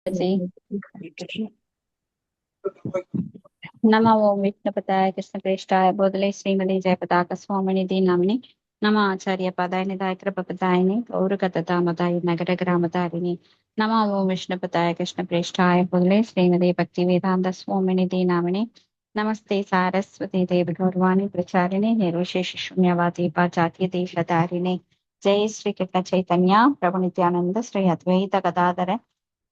जी। नमः ओं विष्णुपदाय कृष्णप्रेष्ठाय बोधले श्रीमती जयपताक स्वामिनिधि नामिने नम आचार्य पदाय निधाय कृपपदायिने गौरगतदामदाय नगर ग्रामधारिणे नमः ओं विष्णुपदाय कृष्णप्रेष्ठाय बोधले श्रीमती भक्ति वेदांत स्वामिनिधि नामिने नमस्ते सारस्वती देवी गौरवाणी प्रचारिणे निर्विशेष शून्यवादी पाचात्य देशधारिणे जय श्री कृष्ण चैतन्य प्रभु नित्यानंद श्री अद्वैत गदाधर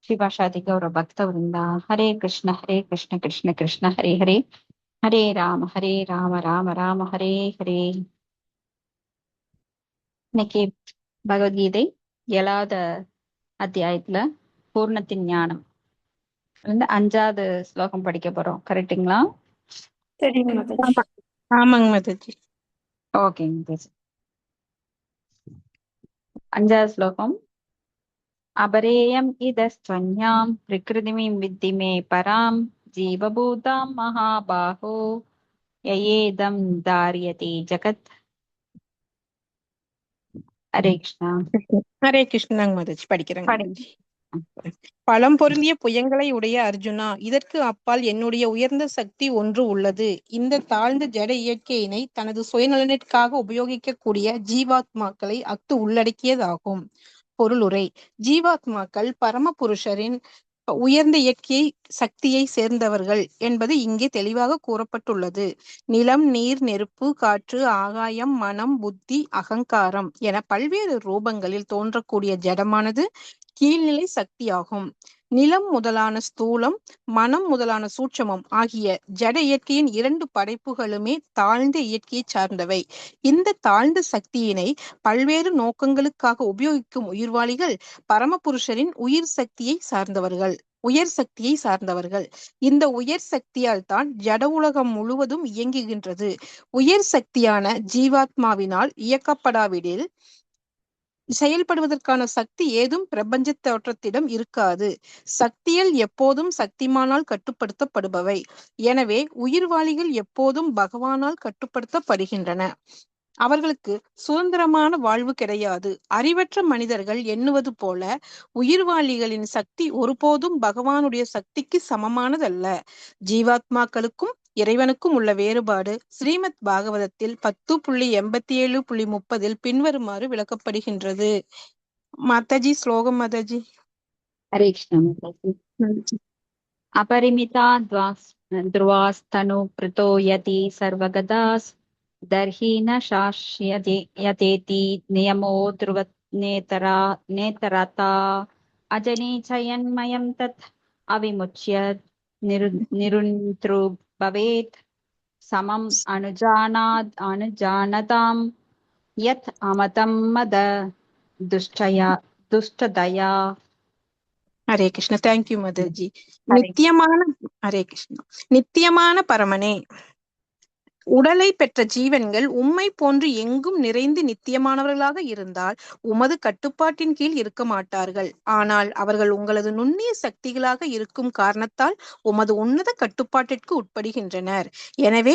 श्रीभाषादि गौर भक्त वृंदा हरे कृष्ण कृष्ण कृष्ण हरे हरे हरे राम राम राम हरे हरे. இன்னைக்கு பகவத்கீதை 7வது அத்தியாயத்துல பூர்ணத்தின் ஞானம் வந்து 5வது ஸ்லோகம் படிக்க போறோம். கரெக்டுங்களா? சரிங்க மாதாஜி. ஆமாங்க மாதாஜி. ஓகேங்க மாதாஜி. 5வது ஸ்லோகம். அபரேயம் இதஸ்த்வன்யாம் பிரகிருதிமிம் வித்தி மே பராம் ஜீவபூதாம் மகாபாஹோ யயேதம் தாரியதே ஜகத். ஹரே கிருஷ்ணா. ஹரே கிருஷ்ணாங்க மாதாஜி. படிக்கிறேங்க மாதாஜி. பலம் பொருந்திய புயங்களை உடைய அர்ஜுனா, இதற்கு அப்பால் என்னுடைய உயர்ந்த சக்தி ஒன்று உள்ளது. இந்த தாழ்ந்த ஜட இயற்கையினை தனது சுயநலனிற்காக உபயோகிக்கக்கூடிய ஜீவாத்மாக்களை அஃது உள்ளடக்கியதாகும். பொருளுரை: ஜீவாத்மாக்கள் பரமபுருஷரின் உயர்ந்த இயற்கை சக்தியை சேர்ந்தவர்கள் என்பது இங்கே தெளிவாக கூறப்பட்டுள்ளது. நிலம், நீர், நெருப்பு, காற்று, ஆகாயம், மனம், புத்தி, அகங்காரம் என பல்வேறு ரூபங்களில் தோன்றக்கூடிய ஜடமானது கீழ்நிலை சக்தியாகும். நிலம் முதலான ஸ்தூலம், மனம் முதலான சூட்சமம் ஆகிய ஜட இயற்கையின் 2 படைப்புகளுமே தாழ்ந்த இயற்கையை சார்ந்தவை. இந்த தாழ்ந்த சக்தியினை பல்வேறு நோக்கங்களுக்காக உபயோகிக்கும் உயிர்வாளிகள் பரமபுருஷரின் உயர் சக்தியை சார்ந்தவர்கள். இந்த உயர் சக்தியால் தான் ஜட உலகம் முழுவதும் இயங்குகின்றது. உயர் சக்தியான ஜீவாத்மாவினால் இயக்கப்படாவிடில் செயல்படுவதற்கான சக்தி ஏதும் பிரபஞ்ச தோற்றத்திடம் இருக்காது. சக்திகள் எப்போதும் சக்திமானால் கட்டுப்படுத்தப்படுபவை. எனவே உயிர்வாளிகள் எப்போதும் பகவானால் கட்டுப்படுத்தப்படுகின்றன. அவர்களுக்கு சுதந்திரமான வாழ்வு கிடையாது. அறிவற்ற மனிதர்கள் எண்ணுவது போல உயிர்வாளிகளின் சக்தி ஒருபோதும் பகவானுடைய சக்திக்கு சமமானதல்ல. ஜீவாத்மாக்களுக்கும் இறைவனுக்கும் உள்ள வேறுபாடு ஸ்ரீமத் பாகவதத்தில் 10.87.30 பின்வருமாறு விளக்கப்படுகின்றது. மாதாஜி, ஸ்லோகம் மாதாஜி. ஹரே கிருஷ்ணா மாதாஜி. அபரிமிதா த்ருவாஸ்தனு பிரதோ யதி சர்வகதாஸ் தர்ஹி ந சாஷ்யதேதி நியமோ த்ருவத் நேதரதா அஜனி சயன்மயம் தத் அவிமுச்ய நிருந்த்ரு பவேத் சமம் அனுஜானதாம் யத் அமதம் மத துஷ்டதயா. ஹரே கிருஷ்ண. தேங்க்யூ மாதாஜி. ஹரே கிருஷ்ணா. நித்தியமான பரமனே, உடலை பெற்ற ஜீவன்கள் உம்மை போன்று எங்கும் நிறைந்து நித்தியமானவர்களாக இருந்தால் உமது கட்டுப்பாட்டின் கீழ் இருக்க மாட்டார்கள். ஆனால் அவர்கள் உங்களது நுண்ணிய சக்திகளாக இருக்கும் காரணத்தால் உமது உன்னத கட்டுப்பாட்டிற்கு உட்படுகின்றனர். எனவே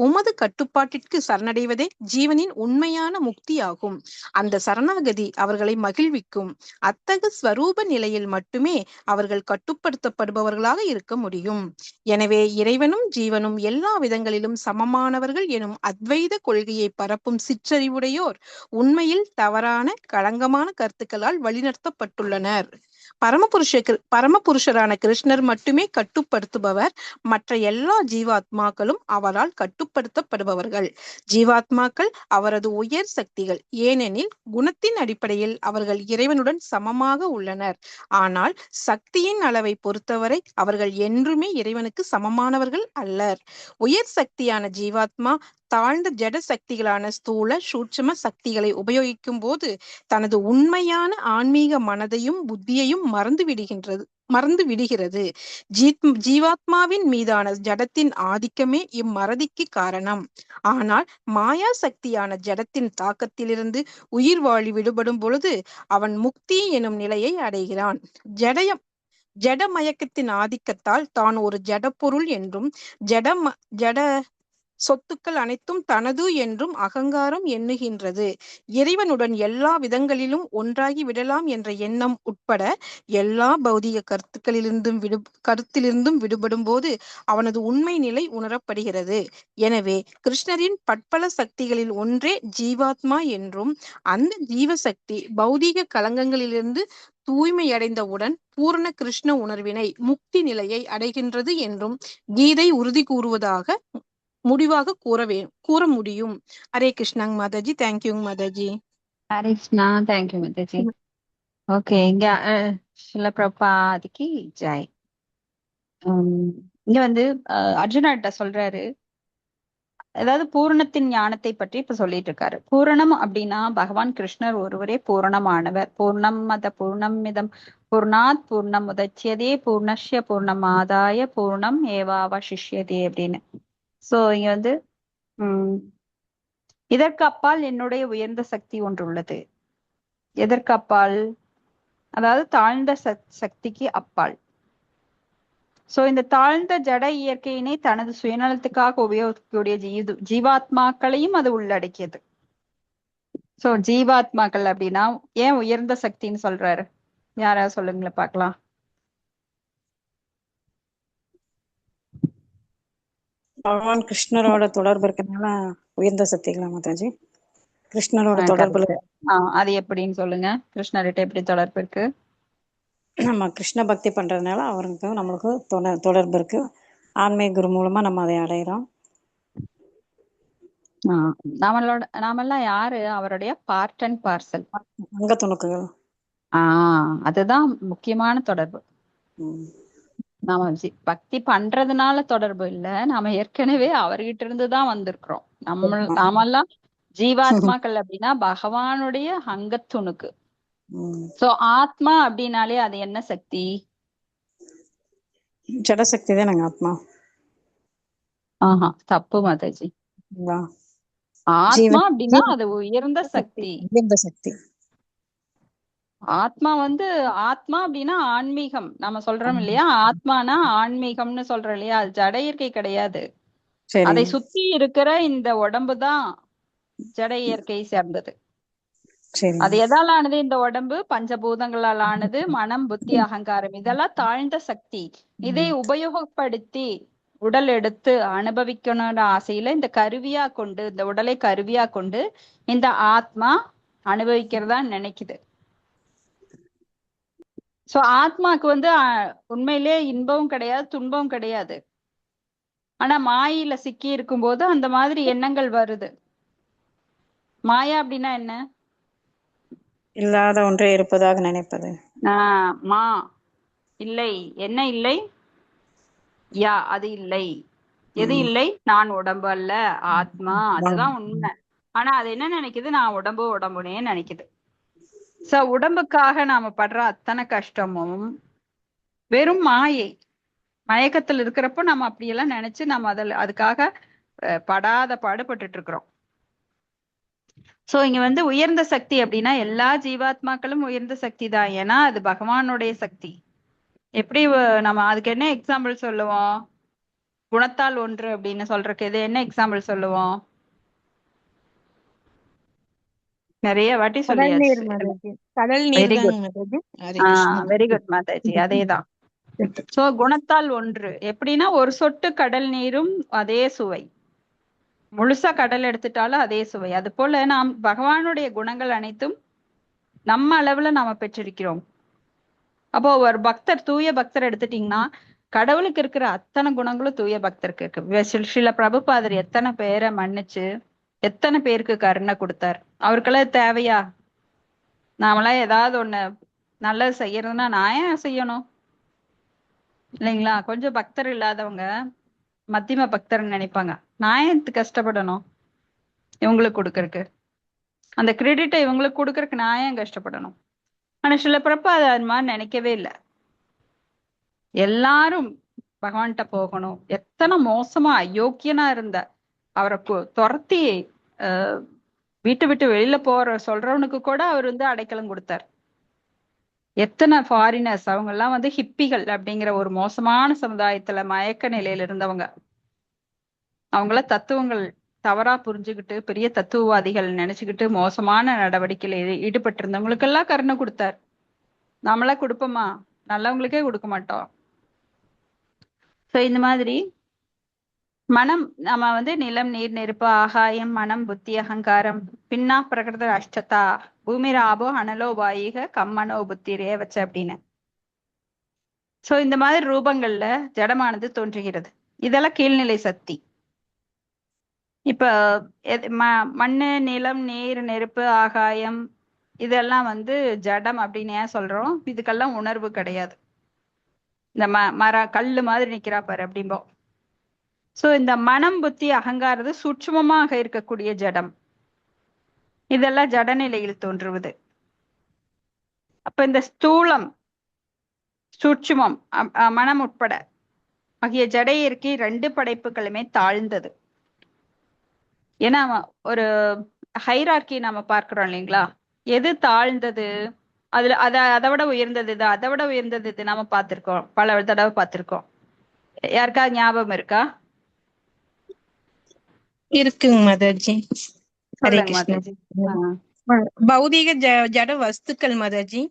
உமது கட்டுப்பாட்டிற்கு சரணடைவதே ஜீவனின் உண்மையான முக்தியாகும். அந்த சரணாகதி அவர்களை மகிழ்விக்கும். அத்தகு ஸ்வரூப நிலையில் மட்டுமே அவர்கள் கட்டுப்படுத்தப்படுபவர்களாக இருக்க முடியும். எனவே இறைவனும் ஜீவனும் எல்லா விதங்களிலும் சமமானவர்கள் எனும் அத்வைத கொள்கையை பரப்பும் சிற்றறிவுடையோர் உண்மையில் தவறான களங்கமான கருத்துக்களால் வழிநடத்தப்பட்டுள்ளனர். பரமபுருஷரான கிருஷ்ணர் மட்டுமே கட்டுப்படுத்துபவர். மற்ற எல்லா ஜீவாத்மாக்களும் அவரால் கட்டுப்படுத்தப்படுபவர்கள். ஜீவாத்மாக்கள் அவரது உயர் சக்திகள். ஏனெனில் குணத்தின் அடிப்படையில் அவர்கள் இறைவனுடன் சமமாக உள்ளனர். ஆனால் சக்தியின் அளவை பொறுத்தவரை அவர்கள் என்றுமே இறைவனுக்கு சமமானவர்கள் அல்லர். உயர் சக்தியான ஜீவாத்மா தாழ்ந்த ஜட சக்திகளான ஸ்தூல சூட்சும சக்திகளை உபயோகிக்கும் போது தனது உண்மையான ஆன்மீக மனதையும் புத்தியையும் மறந்து விடுகிறது. ஜீவாத்மாவின் மீதான ஜடத்தின் ஆதிக்கமே இம்மறதிக்கு காரணம். ஆனால் மாயா சக்தியான ஜடத்தின் தாக்கத்திலிருந்து உயிர் வாழி விடுபடும் பொழுது அவன் முக்தி எனும் நிலையை அடைகிறான். ஜட மயக்கத்தின் ஆதிக்கத்தால் தான் ஒரு ஜட பொருள் என்றும் ஜட சொத்துக்கள் அனைத்தும் தனது என்றும் அகங்காரம் எண்ணுகின்றது. இறைவனுடன் எல்லா விதங்களிலும் ஒன்றாகி விடலாம் என்ற எண்ணம் உட்பட எல்லா பௌதிக கருத்திலிருந்தும் விடுபடும் போது அவனது உண்மை நிலை உணரப்படுகிறது. எனவே கிருஷ்ணரின் பற்பல சக்திகளில் ஒன்றே ஜீவாத்மா என்றும், அந்த ஜீவசக்தி பௌதீக களங்கங்களிலிருந்து தூய்மையடைந்தவுடன் பூரண கிருஷ்ண உணர்வினை, முக்தி நிலையை அடைகின்றது என்றும் கீதை உறுதி கூறுவதாக முடிவாக கூற முடியும். ஹரே கிருஷ்ணாங்க மாதாஜி. தேங்க்யூங்க மாதாஜி. ஹரே கிருஷ்ணா. தேங்க்யூ மாதாஜி. ஓகே, இங்க சில பிரபாதிக்கு ஜெய். இங்க வந்து அர்ஜுனாட்ட சொல்றாரு, அதாவது பூரணத்தின் ஞானத்தை பற்றி இப்ப சொல்லிட்டு இருக்காரு. பூரணம் அப்படின்னா பகவான் கிருஷ்ணர் ஒருவரே பூரணமானவர். பூர்ணம் மத பூர்ணம் மிதம் பூர்ணாத் பூர்ணம் முதச்சியதே பூர்ணஷ்ய பூர்ணமாதாய பூர்ணம் ஏவாவசிஷ்யதே அப்படின்னு. சோ இங்க வந்து உம் இதற்கு அப்பால் என்னுடைய உயர்ந்த சக்தி ஒன்று உள்ளது. எதற்கு அப்பால்? அதாவது தாழ்ந்த சக்திக்கு அப்பால். சோ இந்த தாழ்ந்த ஜட இயற்கையினை தனது சுயநலத்துக்காக உபயோகிக்கக்கூடிய ஜீவாத்மாக்களையும் அது உள்ளடக்கியது. சோ ஜீவாத்மாக்கள் அப்படின்னா ஏன் உயர்ந்த சக்தின்னு சொல்றாரு? யாராவது சொல்லுங்களேன் பார்க்கலாம். பகவான் கிருஷ்ணரோட தொடர்பு இருக்கிறதுனால உயர்ந்த சக்திகளா மாதாஜி? கிருஷ்ணரோட தொடர்புல அது எப்படின்னு சொல்லுங்க. கிருஷ்ணர்கிட்ட எப்படி தொடர்பு இருக்கு? நம்ம கிருஷ்ண பக்தி பண்றதுனால அவருக்கும் நம்மளுக்கு தொடர்பு இருக்கு. ஆன்மீக குரு மூலமா நம்ம அதை அடையிறோம். நாமெல்லாம் யாரு? அவருடைய பார்ட் அண்ட் பார்சல், அங்க துணுக்குகள். அதுதான் முக்கியமான தொடர்பு. நாம பக்தி பண்றதுனால தொடர்பு இல்ல, நாம ஏற்கனவே அவர்கிட்ட இருந்துதான் வந்திருக்கிறோம். நாமெல்லாம் ஜீவாத்மாக்கள் அப்படின்னா பகவானுடைய அங்கத்துணுக்கு. சோ ஆத்மா அப்படின்னாலே அது என்ன சக்தி? ஜடசக்தி தான் நாங்க ஆத்மா. தப்பு மாதாஜி. ஆத்மா அப்படின்னா அது உயர்ந்த சக்தி. உயர்ந்த சக்தி. ஆத்மா வந்து ஆத்மா அப்படின்னா ஆன்மீகம். நம்ம சொல்றோம் இல்லையா, ஆத்மானா ஆன்மீகம்னு சொல்றோம் இல்லையா, அது ஜட இயற்கை கிடையாது. அதை சுத்தி இருக்கிற இந்த உடம்புதான் ஜட இயற்கை சேர்ந்தது. அது எதால் ஆனது? இந்த உடம்பு பஞ்சபூதங்களால் ஆனது. மனம், புத்தி, அகங்காரம் இதெல்லாம் தாழ்ந்த சக்தி. இதை உபயோகப்படுத்தி உடல் எடுத்து அனுபவிக்கணும்னு ஆசையில இந்த கருவியா கொண்டு, இந்த உடலை கருவியா கொண்டு இந்த ஆத்மா அனுபவிக்கிறதா நினைக்குது. சோ ஆத்மாக்கு வந்து உண்மையிலே இன்பமும் கிடையாது, துன்பமும் கிடையாது. ஆனா மாயில சிக்கி இருக்கும் போது அந்த மாதிரி எண்ணங்கள் வருது. மாயா அப்படின்னா என்ன? இல்லாத ஒன்றே இருப்பதாக நினைப்பது. மா இல்லை. என்ன இல்லை? யா அது இல்லை. எது இல்லை? நான் உடம்பு அல்ல, ஆத்மா. அதுதான் உண்மை. ஆனா அது என்ன நினைக்குது? நான் உடம்புனே நினைக்குது. சோ உடம்புக்காக நாம படுற அத்தனை கஷ்டமும் வெறும் மாயை. மயக்கத்துல இருக்கிறப்போ நம்ம அப்படியெல்லாம் நினைச்சு நம்ம அதுக்காக படாத பாடுபட்டு இருக்கிறோம். சோ இங்க வந்து உயர்ந்த சக்தி அப்படின்னா எல்லா ஜீவாத்மாக்களும் உயர்ந்த சக்தி தான். ஏன்னா அது பகவானுடைய சக்தி. எப்படி நம்ம அதுக்கு என்ன எக்ஸாம்பிள் சொல்லுவோம்? குணத்தால் ஒன்று அப்படின்னு சொல்றதுக்கு இது என்ன எக்ஸாம்பிள் சொல்லுவோம்? நிறைய வாட்டி சொல்லியாச்சு. Very good Mataji. அதேதான். சோ குணத்தால் ஒன்று எப்படின்னா ஒரு சொட்டு கடல் நீரும் அதே சுவை, முழுசா கடல் எடுத்துட்டாலும் அதே சுவை. அது போல நாம் பகவானுடைய குணங்கள் அனைத்தும் நம்ம அளவுல நாம பெற்றிருக்கிறோம். அப்போ ஒரு பக்தர், தூய பக்தர் எடுத்துட்டீங்கன்னா கடவுளுக்கு இருக்கிற அத்தனை குணங்களும் தூய பக்தருக்கு இருக்கு. ஸ்ரீல பிரபுபாதர் எத்தனை பேரை மன்னிச்சு எத்தனை பேருக்கு கருணை கொடுத்தார். அவருக்கெல்லாம் தேவையா? நாமெல்லாம் ஏதாவது ஒண்ணு நல்லது செய்யறதுன்னா நான் ஏன் செய்யணும் இல்லைங்களா? கொஞ்சம் பக்தர் இல்லாதவங்க மத்தியம பக்தர்ன்னு நினைப்பாங்க. நான் ஏன் கஷ்டப்படணும் இவங்களுக்கு கொடுக்கறக்கு? அந்த கிரெடிட்டை இவங்களுக்கு கொடுக்கறக்கு நான் ஏன் கஷ்டப்படணும்? ஆனா சில பிறப்ப அது மாதிரி நினைக்கவே இல்லை. எல்லாரும் பகவான்கிட்ட போகணும். எத்தனை மோசமா அயோக்கியனா இருந்த அவரை துரத்தி வீட்டு விட்டு வெளியில சொல்றவனுக்கு கூட அவர் வந்து அடைக்கலம் கொடுத்தார். எத்தனை ஃபாரினர்ஸ், அவங்க எல்லாம் வந்து ஹிப்பிகள் அப்படிங்கிற ஒரு மோசமான சமுதாயத்துல மயக்க நிலையில இருந்தவங்க. அவங்கள தத்துவங்கள் தவறா புரிஞ்சுக்கிட்டு பெரிய தத்துவவாதிகள் நினைச்சுக்கிட்டு மோசமான நடவடிக்கையில ஈடுபட்டு இருந்தவங்களுக்கெல்லாம் கருணை கொடுத்தார். நம்மளா கொடுப்போமா? நல்லவங்களுக்கே கொடுக்க மாட்டோம். சோ இந்த மாதிரி மனம் நம்ம நிலம், நீர், நெருப்பு, ஆகாயம், மனம், புத்தி, அகங்காரம், பின்னா பிரகிருத அஷ்டதா, பூமி ராபோ அனலோ வாயிக கம்மனோ புத்தி ரேவச்ச அப்படின்னு. சோ இந்த மாதிரி ரூபங்கள்ல ஜடமானது தோன்றுகிறது. இதெல்லாம் கீழ்நிலை சக்தி. இப்ப மண்ணு, நிலம், நீர், நெருப்பு, ஆகாயம் இதெல்லாம் ஜடம் அப்படின்னு ஏன் சொல்றோம்? இதுக்கெல்லாம் உணர்வு கிடையாது. இந்த கல்லு மாதிரி நிக்கிறா பாரு அப்படிம்போம். சோ இந்த மனம், புத்தி, அகங்காரது சூட்சுமமாக இருக்கக்கூடிய ஜடம். இதெல்லாம் ஜடநிலையில் தோன்றுவது. அப்ப இந்த ஸ்தூலம், சூட்சுமம், மனம் உட்பட ஆகிய ஜட இயற்கை 2 படைப்புகளுமே தாழ்ந்தது. ஏன்னா ஒரு ஹைரார்கி நாம பார்க்கிறோம் இல்லைங்களா? எது தாழ்ந்தது? அதுல அதை விட உயர்ந்தது இது, அதை விட உயர்ந்தது இது நாம பார்த்திருக்கோம், பல தடவை பார்த்திருக்கோம். யாருக்காவது ஞாபகம் இருக்கா? இருக்குங்க மாதாஜி. ஹரே சொல்லுங்க கிருஷ்ணா. மாதாஜி. பௌதீக ஜட வஸ்துக்கள் மாதாஜி.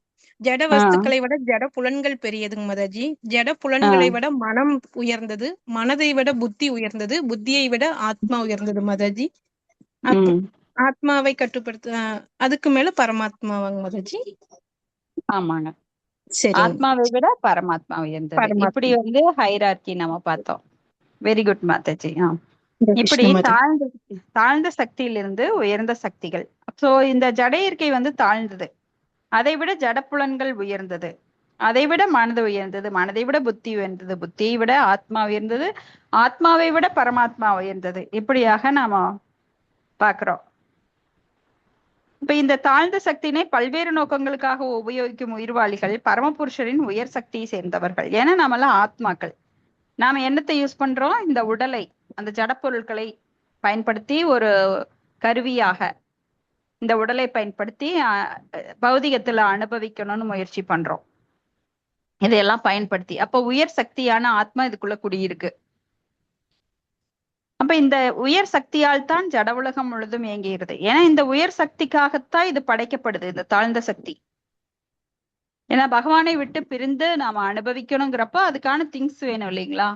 ஜட வஸ்துக்களை விட ஜட புலன்கள் பெரியதுங்க மாதாஜி. ஜட புலன்களை விட மனம் உயர்ந்தது, மனதை விட புத்தி உயர்ந்தது, புத்தியை விட ஆத்மா உயர்ந்தது மாதாஜி. ஆத்மாவை கட்டுப்படுத்த அதுக்கு மேல பரமாத்மாவாங்க மாதாஜி. ஆமாங்க, சரி. ஆத்மாவை விட பரமாத்மா உயர்ந்தது. இப்படி ஹைரார்கி நம்ம பார்த்தோம். Very good Mataji. இப்படி தாழ்ந்த சக்தியிலிருந்து உயர்ந்த சக்திகள். சோ இந்த ஜட இயற்கை தாழ்ந்தது. அதை விட ஜடப்புலன்கள் உயர்ந்தது. அதை விட மனது உயர்ந்தது. மனதை விட புத்தி உயர்ந்தது. புத்தியை விட ஆத்மா உயர்ந்தது. ஆத்மாவை விட பரமாத்மா உயர்ந்தது. இப்படியாக நாம பாக்குறோம். இப்ப இந்த தாழ்ந்த சக்தியினை பல்வேறு நோக்கங்களுக்காக உபயோகிக்கும் உயிர்வாளிகள் பரமபுருஷரின் உயர் சக்தியை சேர்ந்தவர்கள். ஏன்னா நாமெல்லாம் ஆத்மாக்கள். நாம என்னத்தை யூஸ் பண்றோம்? இந்த உடலை, அந்த ஜடப்பொருட்களை பயன்படுத்தி ஒரு கருவியாக இந்த உடலை பயன்படுத்தி பௌதிகத்துல அனுபவிக்கணும்னு முயற்சி பண்றோம். இதையெல்லாம் பயன்படுத்தி அப்ப உயர் சக்தியான ஆத்மா இதுக்குள்ள குடியிருக்கு. அப்ப இந்த உயர் சக்தியால் தான் ஜட உலகம் முழுதும் இயங்குகிறது. ஏன்னா இந்த உயர் சக்திக்காகத்தான் இது படைக்கப்படுது, இந்த தாழ்ந்த சக்தி. ஏன்னா பகவானை விட்டு பிரிந்து நாம அனுபவிக்கணுங்கிறப்ப அதுக்கான திங்ஸ் வேணும் இல்லைங்களா?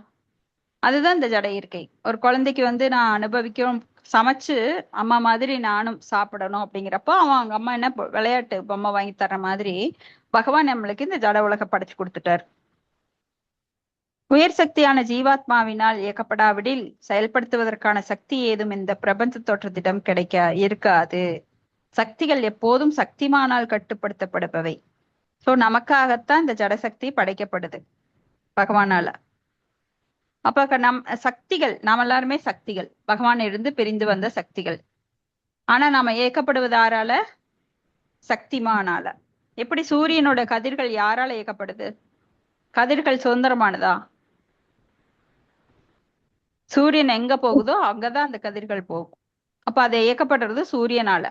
அதுதான் இந்த ஜட இயற்கை. ஒரு குழந்தைக்கு நான் அனுபவிக்கணும், சமைச்சு அம்மா மாதிரி நானும் சாப்பிடணும் அப்படிங்கிறப்போ அவங்க அம்மா என்ன விளையாட்டு பொம்மை வாங்கி தர்ற மாதிரி பகவான் நம்மளுக்கு இந்த ஜட உலக படைச்சு கொடுத்துட்டார். உயர் சக்தியான ஜீவாத்மாவினால் இயக்கப்படாவிடில் செயல்படுத்துவதற்கான சக்தி ஏதும் இந்த பிரபஞ்ச தோற்றத்திடம் இருக்காது. சக்திகள் எப்போதும் சக்திமானால் கட்டுப்படுத்தப்படுபவை. சோ நமக்காகத்தான் இந்த ஜடசக்தி படைக்கப்படுது பகவானால. அப்ப சக்திகள், நாம் எல்லாருமே சக்திகள், பகவான் இருந்து பிரிந்து வந்த சக்திகள். ஆனா நாம இயக்கப்படுவது யாரால? சக்திமானால. எப்படி சூரியனோட கதிர்கள் யாரால இயக்கப்படுது? கதிர்கள் சுதந்திரமானதா? சூரியன் எங்க போகுதோ அங்கதான் அந்த கதிர்கள் போகும். அப்ப அதை இயக்கப்படுறது சூரியனால.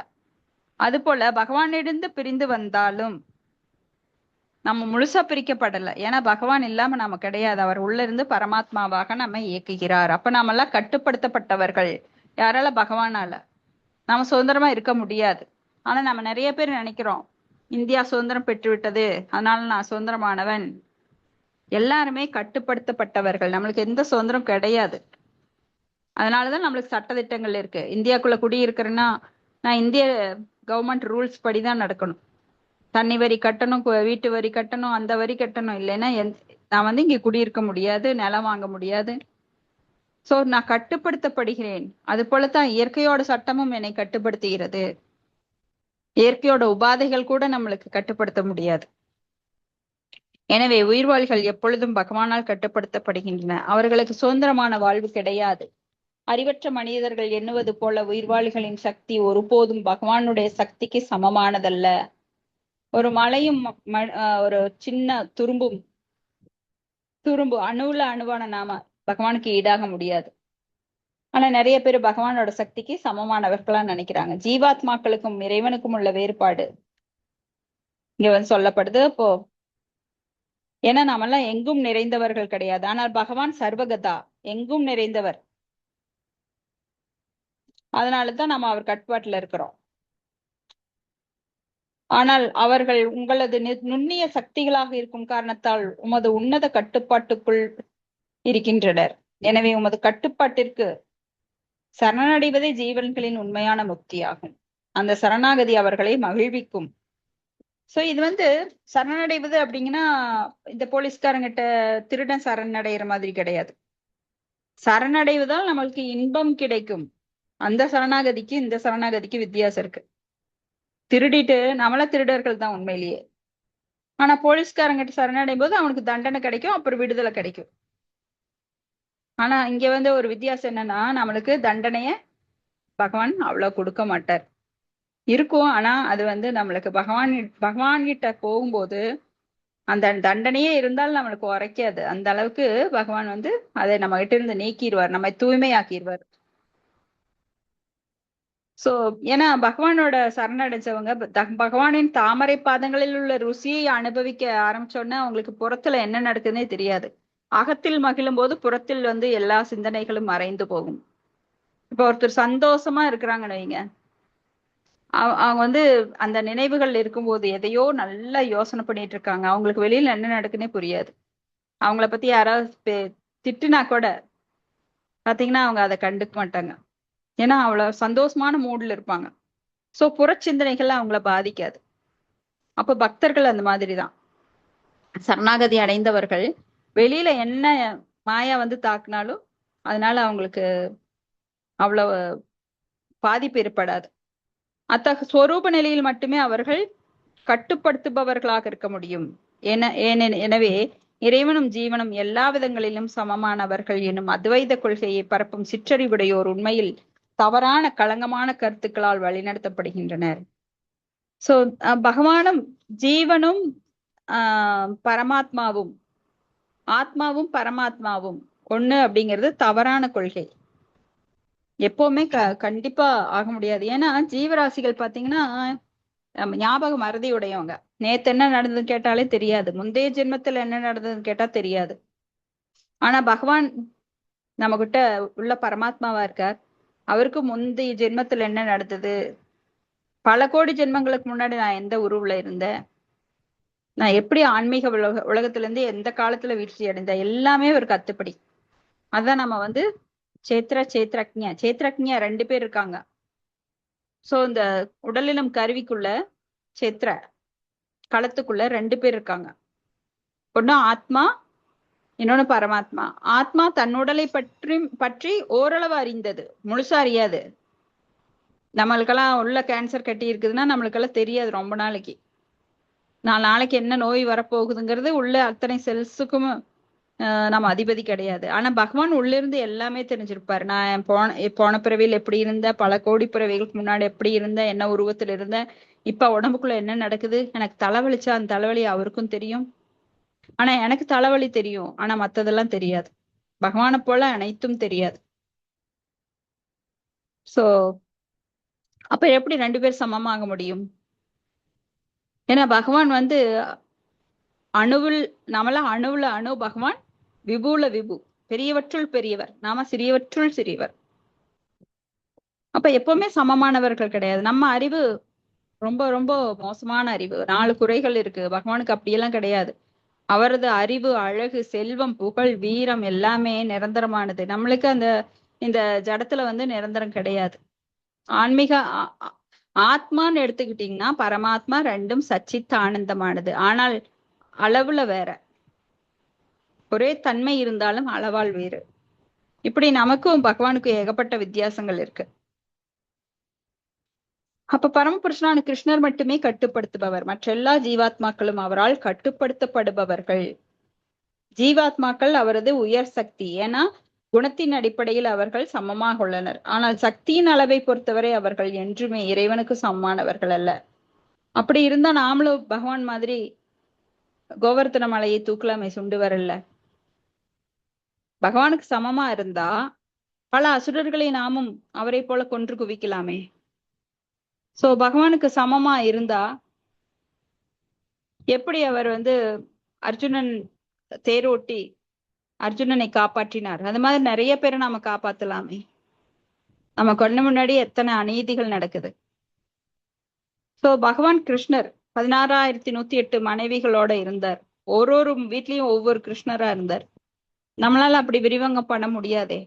அது போல பகவானிலிருந்து பிரிந்து வந்தாலும் நம்ம முழுசா பிரிக்கப்படல. ஏன்னா பகவான் இல்லாம நாம கிடையாது. அவர் உள்ள இருந்து பரமாத்மாவாக நம்ம இயக்குகிறார். அப்ப நாம எல்லாம் கட்டுப்படுத்தப்பட்டவர்கள். யாரால? பகவானால. நாம சுதந்திரமா இருக்க முடியாது. ஆனா நம்ம நிறைய பேர் நினைக்கிறோம், இந்தியா சுதந்திரம் பெற்று விட்டது, அதனால நான் சுதந்திரமானவன். எல்லாருமே கட்டுப்படுத்தப்பட்டவர்கள். நம்மளுக்கு எந்த சுதந்திரம் கிடையாது. அதனாலதான் நம்மளுக்கு சட்ட திட்டங்கள் இருக்கு. இந்தியாக்குள்ள குடியிருக்கிறேன்னா நான் இந்திய கவர்மெண்ட் ரூல்ஸ் படிதான் நடக்கணும். தண்ணி வரி கட்டணும், வீட்டு வரி கட்டணும், அந்த வரி கட்டணும். இல்லைன்னா நான் இங்க குடியிருக்க முடியாது, நிலம் வாங்க முடியாது. சோ நான் கட்டுப்படுத்தப்படுகிறேன். அது போலத்தான் இயற்கையோட சட்டமும் என்னை கட்டுப்படுத்துகிறது. இயற்கையோட உபாதைகள் கூட நம்மளுக்கு கட்டுப்படுத்த முடியாது. எனவே உயிர்வாழிகள் எப்பொழுதும் பகவானால் கட்டுப்படுத்தப்படுகின்றன. அவர்களுக்கு சுதந்திரமான வாழ்வு கிடையாது. அறிவற்ற மனிதர்கள் எண்ணுவது போல உயிர்வாழிகளின் சக்தி ஒருபோதும் பகவானுடைய சக்திக்கு சமமானதல்ல. ஒரு மலையும் ஒரு சின்ன துரும்பு அணுவான நாம பகவானுக்கு ஈடாக முடியாது. ஆனா நிறைய பேர் பகவானோட சக்திக்கு சமமானவர்களா நினைக்கிறாங்க. ஜீவாத்மாக்களுக்கும் இறைவனுக்கும் உள்ள வேறுபாடு இங்க சொல்லப்படுது. அப்போ ஏன்னா நாமெல்லாம் எங்கும் நிறைந்தவர்கள் கிடையாது. ஆனால் பகவான் சர்வகதா, எங்கும் நிறைந்தவர். அதனாலதான் நம்ம அவர் கட்டுப்பாட்டுல இருக்கிறோம். ஆனால் அவர்கள் உங்களது நுண்ணிய சக்திகளாக இருக்கும் காரணத்தால் உமது உன்னத கட்டுப்பாட்டுக்குள் இருக்கின்றனர். எனவே உமது கட்டுப்பாட்டிற்கு சரணடைவதே ஜீவன்களின் உண்மையான முக்தியாகும். அந்த சரணாகதி அவர்களை மகிழ்விக்கும். சோ இது வந்து சரணடைவது அப்படிங்கன்னா இந்த போலீஸ்காரங்கிட்ட திருடன் சரணடைகிற மாதிரி கிடையாது. சரணடைவதால் நம்மளுக்கு இன்பம் கிடைக்கும். அந்த சரணாகதிக்கு இந்த சரணாகதிக்கு வித்தியாசம் இருக்கு. திருடிட்டு நம்மள திருடர்கள் தான் உண்மையிலேயே. ஆனா போலீஸ்காரங்கிட்ட சரணடையும் போது அவனுக்கு தண்டனை கிடைக்கும், அப்புறம் விடுதலை கிடைக்கும். ஆனா இங்க வந்து ஒரு வித்தியாசம் என்னன்னா, நம்மளுக்கு தண்டனைய பகவான் அவ்வளவு கொடுக்க மாட்டார். இருக்கும், ஆனா அது வந்து நம்மளுக்கு பகவான் கிட்ட போகும்போது அந்த தண்டனையே இருந்தாலும் நம்மளுக்கு உரைக்காது. அந்த அளவுக்கு பகவான் வந்து அதை நம்ம கிட்ட இருந்து நீக்கிடுவார், நம்மை தூய்மையாக்கிடுவார். சோ ஏன்னா பகவானோட சரணடைஞ்சவங்க பகவானின் தாமரை பாதங்களில் உள்ள ருசியை அனுபவிக்க ஆரம்பிச்சோன்னா அவங்களுக்கு புறத்துல என்ன நடக்குதுன்னே தெரியாது. அகத்தில் மகிழும் போது புறத்தில் வந்து எல்லா சிந்தனைகளும் மறைந்து போகும். இப்ப ஒருத்தர் சந்தோஷமா இருக்கிறாங்கன்னு வைங்க, அவங்க வந்து அந்த நினைவுகள் இருக்கும்போது எதையோ நல்லா யோசனை பண்ணிட்டு இருக்காங்க. அவங்களுக்கு வெளியில என்ன நடக்குன்னே புரியாது. அவங்கள பத்தி யாராவது திட்டுனா கூட பாத்தீங்கன்னா அவங்க அதை கண்டுக்க மாட்டாங்க. ஏன்னா அவ்வளவு சந்தோஷமான மூட்ல இருப்பாங்க. சோ புறச்சிந்தனைகள் அவங்கள பாதிக்காது. அப்ப பக்தர்கள் அந்த மாதிரிதான். சரணாகதி அடைந்தவர்கள் வெளியில என்ன மாயா வந்து தாக்குனாலும் அதனால அவங்களுக்கு அவ்வளவு பாதிப்பு ஏற்படாது. அத்தகைய ஸ்வரூப நிலையில் மட்டுமே அவர்கள் கட்டுப்படுத்துபவர்களாக இருக்க முடியும். எனவே இறைவனும் ஜீவனும் எல்லா விதங்களிலும் சமமானவர்கள் எனும் அத்வைத கொள்கையை பரப்பும் சிற்றறிவுடையோர் உண்மையில் தவறான களங்கமான கருத்துக்களால் வழிநடத்தப்படுகின்றனர். சோ பகவானும் ஜீவனும் பரமாத்மாவும் ஆத்மாவும் பரமாத்மாவும் ஒண்ணு அப்படிங்கிறது தவறான கொள்கை. எப்பவுமே கண்டிப்பா ஆக முடியாது. ஏன்னா ஜீவராசிகள் பாத்தீங்கன்னா நம்ம ஞாபக மறதி உடையவங்க. நேத்து என்ன நடந்ததுன்னு கேட்டாலே தெரியாது, முந்தைய ஜென்மத்துல என்ன நடந்ததுன்னு கேட்டா தெரியாது. ஆனா பகவான் நம்ம கிட்ட உள்ள பரமாத்மாவா இருக்கார். அவருக்கு முந்தைய ஜென்மத்துல என்ன நடந்தது, பல கோடி ஜென்மங்களுக்கு முன்னாடி நான் எந்த உருவுல இருந்தேன், நான் எப்படி ஆன்மீக உலகத்துல இருந்து எந்த காலத்துல வீழ்ச்சி அடைந்தேன், எல்லாமே ஒரு கத்துப்படி. அதான் நம்ம வந்து சேத்ரக்ஞ 2 பேர் இருக்காங்க. சோ இந்த உடலினம் கருவிக்குள்ள சேத்ர களத்துக்குள்ள 2 பேர் இருக்காங்க. ஒண்ணு ஆத்மா, இன்னொன்னு பரமாத்மா. ஆத்மா தன் உடலை பற்றி ஓரளவு அறிந்தது, முழுசா அறியாது. நம்மளுக்கெல்லாம் உள்ள கேன்சர் கட்டி இருக்குதுன்னா நம்மளுக்கெல்லாம் தெரியாது ரொம்ப நாளைக்கு. நாளைக்கு என்ன நோய் வரப்போகுதுங்கிறது உள்ள அத்தனை செல்ஸுக்கும் நம்ம அதிபதி கிடையாது. ஆனா பகவான் உள்ள இருந்து எல்லாமே தெரிஞ்சிருப்பாரு. நான் போன பிறவியில் எப்படி இருந்த, பல கோடி பிறவிகளுக்கு முன்னாடி எப்படி இருந்த, என்ன உருவத்துல இருந்த, இப்ப உடம்புக்குள்ள என்ன நடக்குது, எனக்கு தலைவலிச்சா அந்த தலைவலி அவருக்கும் தெரியும். ஆனா எனக்கு தலைவலி தெரியும், ஆனா மத்ததெல்லாம் தெரியாது. பகவானை போல அனைத்தும் தெரியாது. சோ அப்ப எப்படி 2 பேர் சமமாக முடியும்? ஏன்னா பகவான் வந்து அணுவில் நம்மள அணுவுல அணு, பகவான் விபுல விபு, பெரியவற்றுள் பெரியவர், நாம சிறியவற்றுள் சிறியவர். அப்ப எப்பவுமே சமமானவர்கள் கிடையாது. நம்ம அறிவு ரொம்ப ரொம்ப மோசமான அறிவு, 4 குறைகள் இருக்கு. பகவானுக்கு அப்படியெல்லாம் கிடையாது. அவரது அறிவு, அழகு, செல்வம், புகழ், வீரம் எல்லாமே நிரந்தரமானது. நம்மளுக்கு இந்த ஜடத்துல வந்து நிரந்தரம் கிடையாது. ஆன்மீக ஆத்மான்னு எடுத்துக்கிட்டீங்கன்னா பரமாத்மா ரெண்டும் சச்சித் ஆனந்தமானது. ஆனால் அளவுல வேற, ஒரே தன்மை இருந்தாலும் அளவால் வேறு. இப்படி நமக்கும் பகவானுக்கும் ஏகப்பட்ட வித்தியாசங்கள் இருக்கு. அப்ப பரமபுருஷனான கிருஷ்ணர் மட்டுமே கட்டுப்படுத்துபவர், மற்ற எல்லா ஜீவாத்மாக்களும் அவரால் கட்டுப்படுத்தப்படுபவர்கள். ஜீவாத்மாக்கள் அவரது உயர் சக்தி, ஏன்னா குணத்தின் அடிப்படையில் அவர்கள் சமமாக உள்ளனர். ஆனால் சக்தியின் அளவை பொறுத்தவரை அவர்கள் என்றுமே இறைவனுக்கு சமமானவர்கள் அல்ல. அப்படி இருந்தா நாமளும் பகவான் மாதிரி கோவர்த்தன மலையை தூக்கலாமை சுண்டு வரல. பகவானுக்கு சமமா இருந்தா பல அசுரர்களை நாமும் அவரை போல கொன்று குவிக்கலாமே. சோ பகவானுக்கு சமமா இருந்தா எப்படி அவர் வந்து அர்ஜுனன் தேரோட்டி அர்ஜுனனை காப்பாற்றினார், அது மாதிரி நிறைய பேரை நாம காப்பாத்தலாமே. நம்ம கண்ணு முன்னாடி எத்தனை அநீதிகள் நடக்குது. சோ பகவான் கிருஷ்ணர் 16,108 மனைவிகளோட இருந்தார். ஒரு வீட்லயும் ஒவ்வொரு கிருஷ்ணரா இருந்தார். நம்மளால அப்படி விரிவங்கம் பண்ண முடியாதே.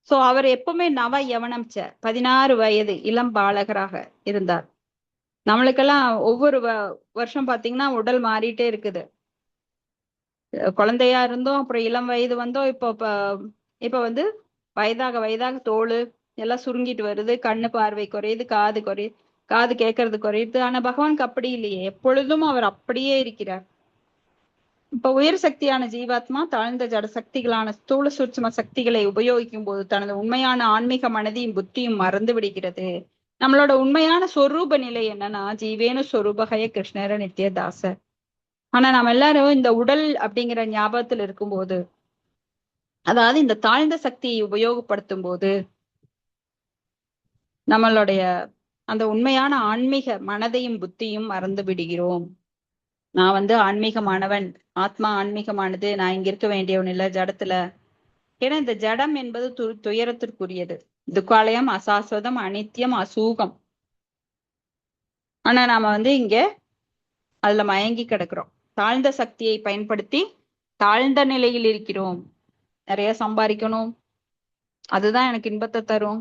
சோ அவர் எப்பவுமே நவ யவனம் 16 வயது இளம் பாலகராக இருந்தார். நம்மளுக்கெல்லாம் ஒவ்வொரு வருஷம் பாத்தீங்கன்னா உடல் மாறிட்டே இருக்குது. குழந்தையா இருந்தோம், அப்புறம் இளம் வயது வந்தோம், இப்ப வந்து வயதாக வயதாக தோல் எல்லாம் சுருங்கிட்டு வருது, கண்ணு பார்வை குறையுது, காது கேட்கறது குறையுது. ஆனா பகவானுக்கு அப்படி இல்லையே, எப்பொழுதும் அவர் அப்படியே இருக்கிறார். இப்ப உயர் சக்தியான ஜீவாத்மா தாழ்ந்த ஜட சக்திகளான ஸ்தூல சூட்சும சக்திகளை உபயோகிக்கும் போது தனது உண்மையான ஆன்மீக மனதையும் புத்தியும் மறந்து விடுகிறது. நம்மளோட உண்மையான சொரூப நிலை என்னன்னா, ஜீவேனு சொரூபகய கிருஷ்ணர நித்யதாச. ஆனா நம்ம எல்லாரும் இந்த உடல் அப்படிங்கிற ஞாபகத்தில் இருக்கும்போது, அதாவது இந்த தாழ்ந்த சக்தியை உபயோகப்படுத்தும் போது நம்மளுடைய அந்த உண்மையான ஆன்மீக மனதையும் புத்தியும் மறந்து விடுகிறோம். நான் ஆன்மீகமானவன், ஆத்மா ஆன்மீகமானது, நான் இங்க இருக்க வேண்டியவன் இல்ல ஜடத்துல. ஏன்னா இந்த ஜடம் என்பது துயரத்திற்குரியது, துக்காலயம், அசாஸ்வதம், அனித்தியம், அசூகம். ஆனா நாம இங்க அதுல மயங்கி கிடக்குறோம். தாழ்ந்த சக்தியை பயன்படுத்தி தாழ்ந்த நிலையில் இருக்கிறோம். நிறைய சம்பாதிக்கணும், அதுதான் எனக்கு இன்பத்தை தரும்.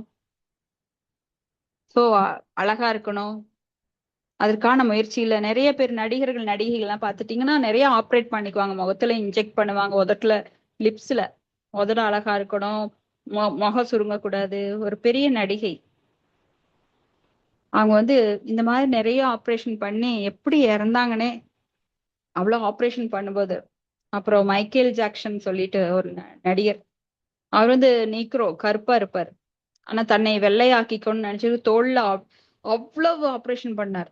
சோ அழகா இருக்கணும், அதற்கான முயற்சியில நிறைய பேர் நடிகர்கள் நடிகைகள் எல்லாம் பாத்துட்டீங்கன்னா நிறைய ஆப்ரேட் பண்ணிக்குவாங்க. முகத்துல இன்ஜெக்ட் பண்ணுவாங்க, உதட்டுல, லிப்ஸ்ல. உதட அழகா இருக்கணும், முகம் சுருங்க கூடாது. ஒரு பெரிய நடிகை அவங்க இந்த மாதிரி நிறைய ஆப்ரேஷன் பண்ணி எப்படி இறந்தாங்கன்னே, அவ்வளவு ஆப்ரேஷன் பண்ணும்போது. அப்புறம் மைக்கேல் ஜாக்சன் சொல்லிட்டு ஒரு நடிகர், அவர் நீக்ரோ, கருப்பா இருப்பார். ஆனா தன்னை வெள்ளையாக்கிக்கணும்னு நினைச்சிட்டு தோல்ல அவ்வளவு ஆப்ரேஷன் பண்ணார்.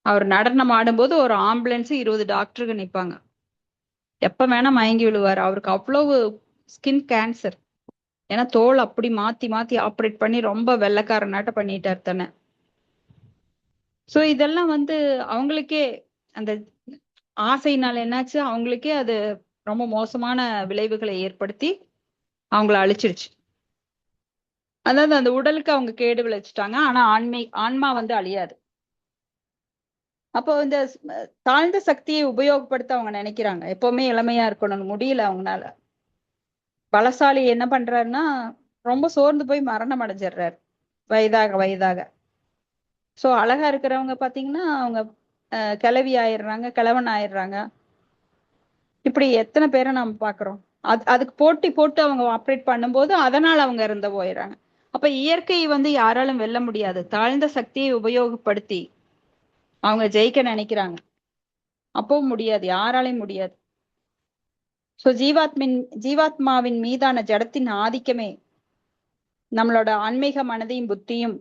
அவர் நடனம் ஆடும்போது ஒரு ஆம்புலன்ஸ் 20 டாக்டருக்கு நிப்பாங்க. எப்ப வேணா மயங்கி விழுவார். அவருக்கு அவ்வளவு ஸ்கின் கேன்சர். ஏன்னா தோல் அப்படி மாத்தி மாத்தி ஆப்ரேட் பண்ணி ரொம்ப வெள்ளைக்காரனாட்ட பண்ணிட்டார் தானே. சோ இதெல்லாம் அவங்களுக்கே அந்த ஆசையினால என்னாச்சு, அவங்களுக்கே அது ரொம்ப மோசமான விளைவுகளை ஏற்படுத்தி அவங்கள அழிச்சிருச்சு. அதாவது அந்த உடலுக்கு அவங்க கேடு விளைச்சிட்டாங்க. ஆனா ஆன்மா அழியாது. அப்போ இந்த தாழ்ந்த சக்தியை உபயோகப்படுத்த அவங்க நினைக்கிறாங்க, எப்பவுமே இளமையா இருக்கணும்னு. முடியல அவங்களால. பலசாலி என்ன பண்றாருன்னா ரொம்ப சோர்ந்து போய் மரணம் அடைஞ்சிடுறாரு வயதாக வயதாக. சோ அழகா இருக்கிறவங்க பாத்தீங்கன்னா அவங்க கிளவி ஆயிடுறாங்க, கிழவன் ஆயிடுறாங்க. இப்படி எத்தனை பேரை நாம பாக்குறோம். அதுக்கு போட்டி போட்டு அவங்க ஆப்ரேட் பண்ணும்போது அதனால அவங்க இறந்து போயிடுறாங்க. அப்ப இயற்கை யாராலும் வெல்ல முடியாது. தாழ்ந்த சக்தியை உபயோகப்படுத்தி அவங்க ஜெயிக்க நினைக்கிறாங்க, அப்பவும் முடியாது, யாராலையும் முடியாது. சோ ஜீவாத்மாவின் மீதான ஜடத்தின் ஆதிக்கமே நம்மளோட ஆன்மீக மனதையும் புத்தியும்